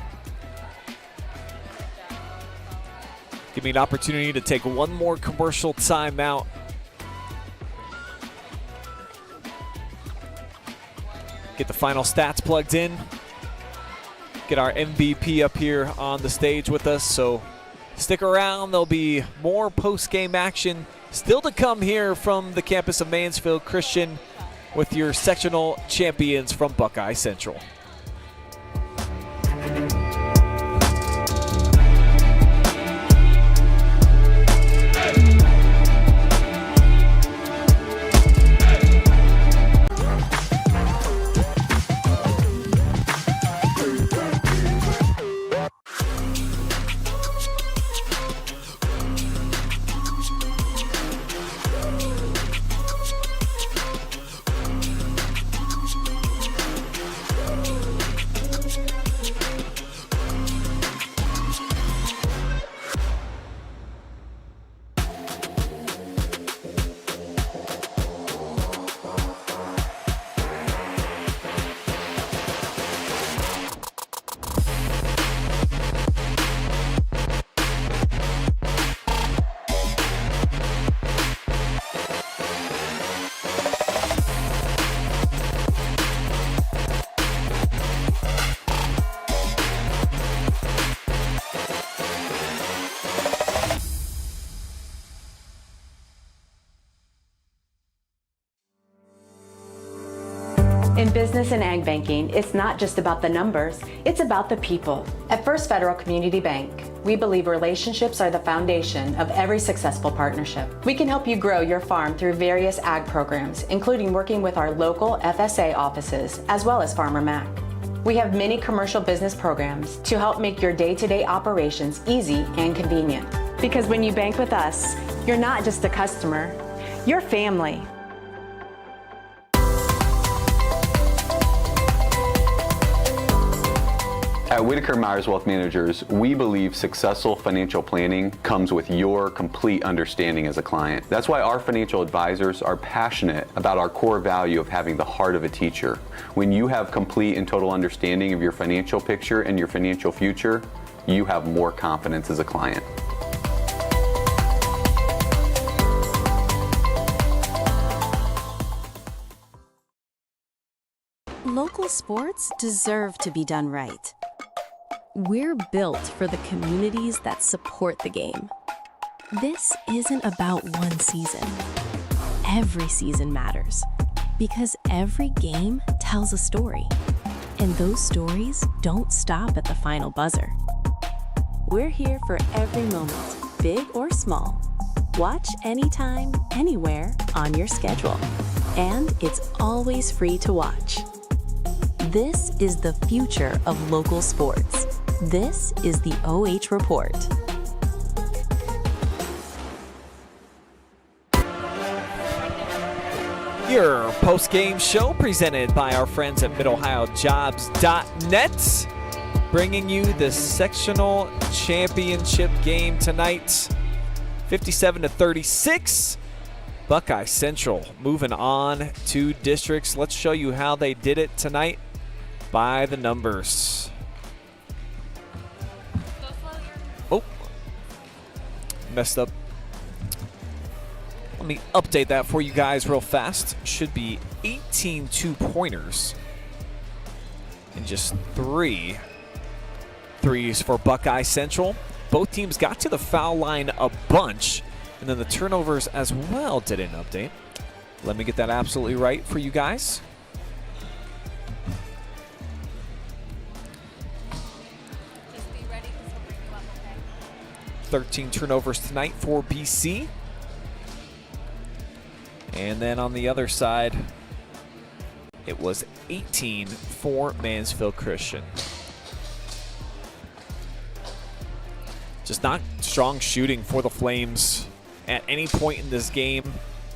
[SPEAKER 1] Give me an opportunity to take one more commercial timeout. Get the final stats plugged in. Get our MVP up here on the stage with us. So stick around. There'll be more post-game action still to come here from the campus of Mansfield Christian with your sectional champions from Buckeye Central.
[SPEAKER 2] In business and ag banking, it's not just about the numbers, it's about the people. At First Federal Community Bank, we believe relationships are the foundation of every successful partnership. We can help you grow your farm through various ag programs, including working with our local FSA offices, as well as Farmer Mac. We have many commercial business programs to help make your day-to-day operations easy and convenient. Because when you bank with us, you're not just a customer, you're family.
[SPEAKER 3] At Whitaker Myers Wealth Managers, we believe successful financial planning comes with your complete understanding as a client. That's why our financial advisors are passionate about our core value of having the heart of a teacher. When you have complete and total understanding of your financial picture and your financial future, you have more confidence as a client.
[SPEAKER 4] Local sports deserve to be done right. We're built for the communities that support the game. This isn't about one season. Every season matters because every game tells a story, and those stories don't stop at the final buzzer. We're here for every moment, big or small. Watch anytime, anywhere on your schedule, and it's always free to watch. This is the future of local sports. This is the OH Report.
[SPEAKER 1] Your post-game show presented by our friends at MidOhioJobs.net, bringing you the sectional championship game tonight. 57-36. Buckeye Central moving on to districts. Let's show you how they did it tonight by the numbers. Oh, messed up. Let me update that for you guys real fast. Should be 18 two-pointers and just 3 threes for Buckeye Central. Both teams got to the foul line a bunch, and then the turnovers as well didn't update. Let me get that absolutely right for you guys. 13 turnovers tonight for BC. And then on the other side, it was 18 for Mansfield Christian. Just not strong shooting for the Flames at any point in this game.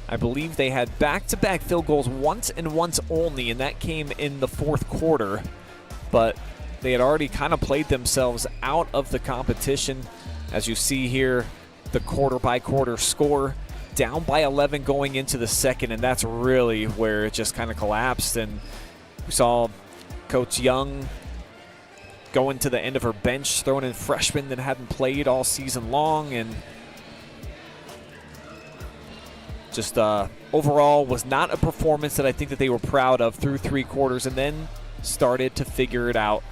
[SPEAKER 1] I believe they had back-to-back field goals once and once only, and that came in the fourth quarter. But they had already kind of played themselves out of the competition. As you see here, the quarter-by-quarter score. down by 11 going into the second, and that's really where it just kind of collapsed. And we saw Coach Young going to the end of her bench, throwing in freshmen that hadn't played all season long, and just overall was not a performance that I think that they were proud of through 3 quarters, and then started to figure it out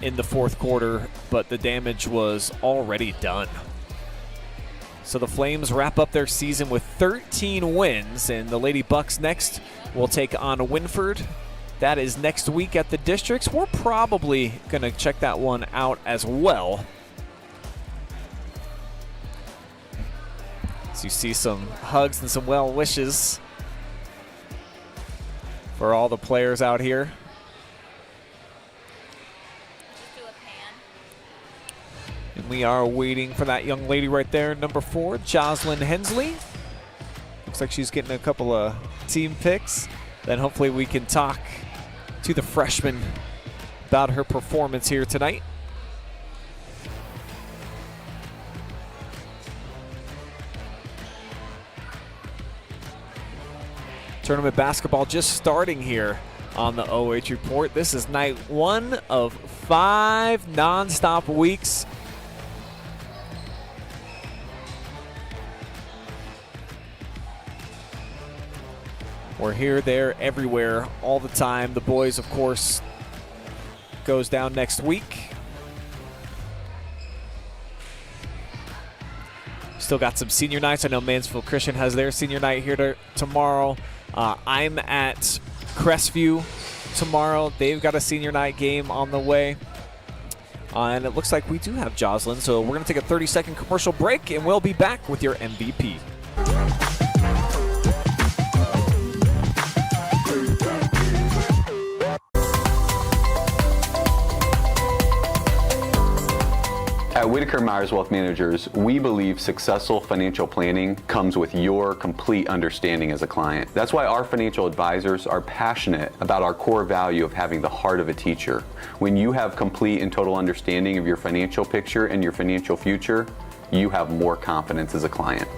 [SPEAKER 1] in the 4th quarter, but the damage was already done. So the Flames wrap up their season with 13 wins, and the Lady Bucks next will take on Winford. That is next week at the Districts. We're probably going to check that one out as well. So you see some hugs and some well wishes for all the players out here. And we are waiting for that young lady right there, number 4, Jocelyn Hensley. Looks like she's getting a couple of team picks. Then hopefully we can talk to the freshman about her performance here tonight. Tournament basketball just starting here on the OH Report. This is night 1 of 5 non-stop weeks. We're here, there, everywhere, all the time. The boys, of course, goes down next week. Still got some senior nights. I know Mansfield Christian has their senior night here tomorrow. I'm at Crestview tomorrow. They've got a senior night game on the way. And it looks like we do have Jocelyn. So we're going to take a 30-second commercial break, and we'll be back with your MVP.
[SPEAKER 3] At Whitaker Myers Wealth Managers, we believe successful financial planning comes with your complete understanding as a client. That's why our financial advisors are passionate about our core value of having the heart of a teacher. When you have complete and total understanding of your financial picture and your financial future, you have more confidence as a client.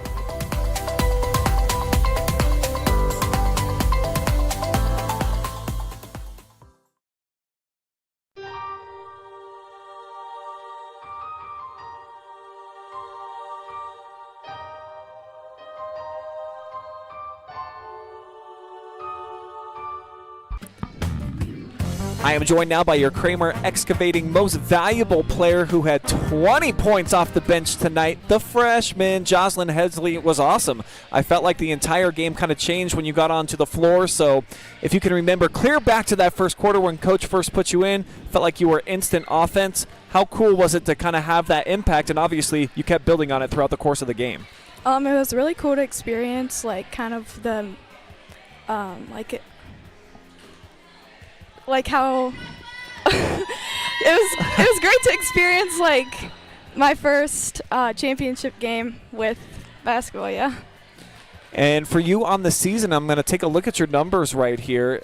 [SPEAKER 1] I am joined now by your Cramer Excavating Most Valuable Player, who had 20 points off the bench tonight. The freshman, Jocelyn Hensley, was awesome. I felt like the entire game kind of changed when you got onto the floor. So if you can remember clear back to that first quarter when Coach first put you in, felt like you were instant offense. How cool was it to kind of have that impact? And obviously you kept building on it throughout the course of the game.
[SPEAKER 5] It was really cool to experience, like, kind of the, like how it was great to experience, like, my first championship game with basketball. Yeah.
[SPEAKER 1] And for you on the season, I'm going to take a look at your numbers right here.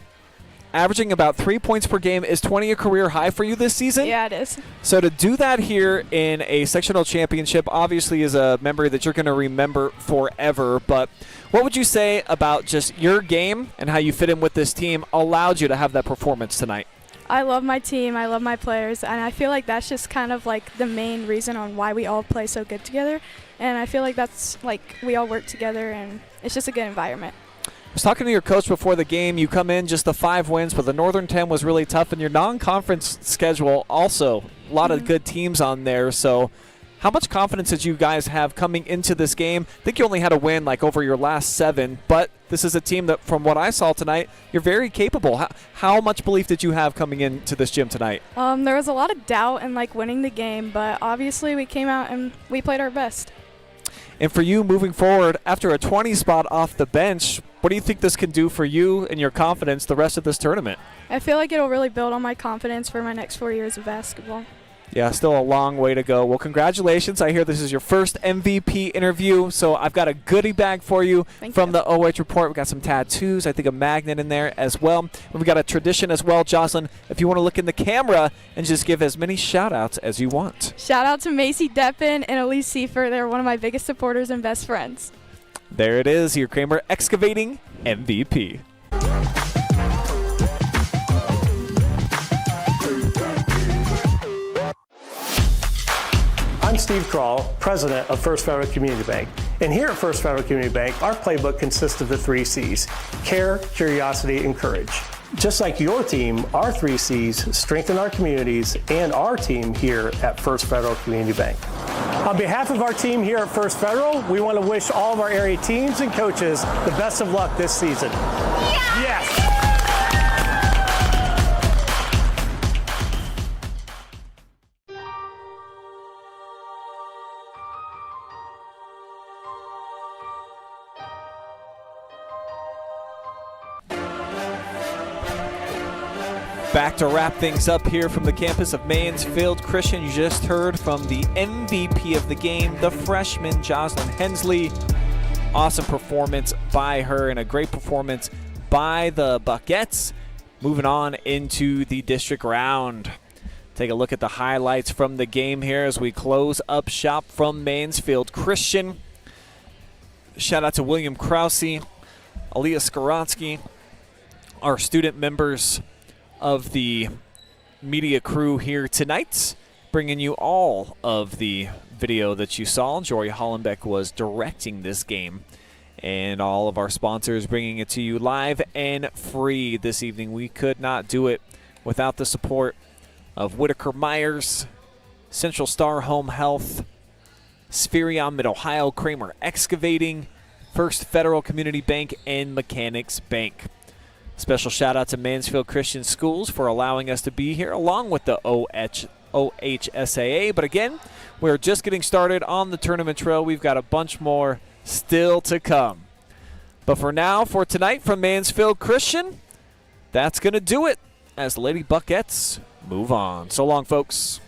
[SPEAKER 1] Averaging about 3 points per game. Is 20 a career high for you this season?
[SPEAKER 5] Yeah, it is.
[SPEAKER 1] So to do that here in a sectional championship obviously is a memory that you're going to remember forever. But what would you say about just your game and how you fit in with this team allowed you to have that performance tonight?
[SPEAKER 5] I love my team. I love my players. And I feel like that's just kind of like the main reason on why we all play so good together. And I feel like that's like we all work together and it's just a good environment.
[SPEAKER 1] I was talking to your coach before the game. You come in just the 5 wins, but the Northern 10 was really tough. And your non-conference schedule also, a lot of good teams on there. So how much confidence did you guys have coming into this game? I think you only had a win like over your last 7, but this is a team that, from what I saw tonight, you're very capable. How much belief did you have coming into this gym tonight?
[SPEAKER 5] There was a lot of doubt in like winning the game, but obviously we came out and we played our best.
[SPEAKER 1] And for you moving forward, after a 20 spot off the bench, what do you think this can do for you and your confidence the rest of this tournament?
[SPEAKER 5] I feel like it'll really build on my confidence for my next 4 years of basketball.
[SPEAKER 1] Yeah, still a long way to go. Well, congratulations. I hear this is your first MVP interview, so I've got a goodie bag for you from the OH Report. We've got some tattoos, I think a magnet in there as well. And we've got a tradition as well, Jocelyn, if you want to look in the camera and just give as many shout-outs as you want.
[SPEAKER 5] Shout out to Macy Deppen and Aleyse Siefert. They're one of my biggest supporters and best friends.
[SPEAKER 1] There it is, your Cramer Excavating MVP.
[SPEAKER 6] I'm Steve Kroll, president of First Federal Community Bank. And here at First Federal Community Bank, our playbook consists of the 3 C's: care, curiosity, and courage. Just like your team, our 3 C's strengthen our communities and our team here at First Federal Community Bank. On behalf of our team here at First Federal, we want to wish all of our area teams and coaches the best of luck this season. Yes!
[SPEAKER 1] Back to wrap things up here from the campus of Mansfield Christian. You just heard from the MVP of the game, the freshman Jocelyn Hensley. Awesome performance by her and a great performance by the Buckettes. Moving on into the district round. Take a look at the highlights from the game here as we close up shop from Mansfield Christian. Shout out to William Krause, Aleyse Skowronski, our student members of the media crew here tonight, bringing you all of the video that you saw. Jory Hollenbeck was directing this game, and all of our sponsors bringing it to you live and free this evening. We could not do it without the support of Whitaker Myers, Central Star Home Health, Spherion Mid-Ohio, Cramer Excavating, First Federal Community Bank, and Mechanics Bank. Special shout out to Mansfield Christian Schools for allowing us to be here, along with the OH.SAA. But again, we're just getting started on the tournament trail. We've got a bunch more still to come. But for now, for tonight from Mansfield Christian, that's going to do it as the Lady Buckettes move on. So long, folks.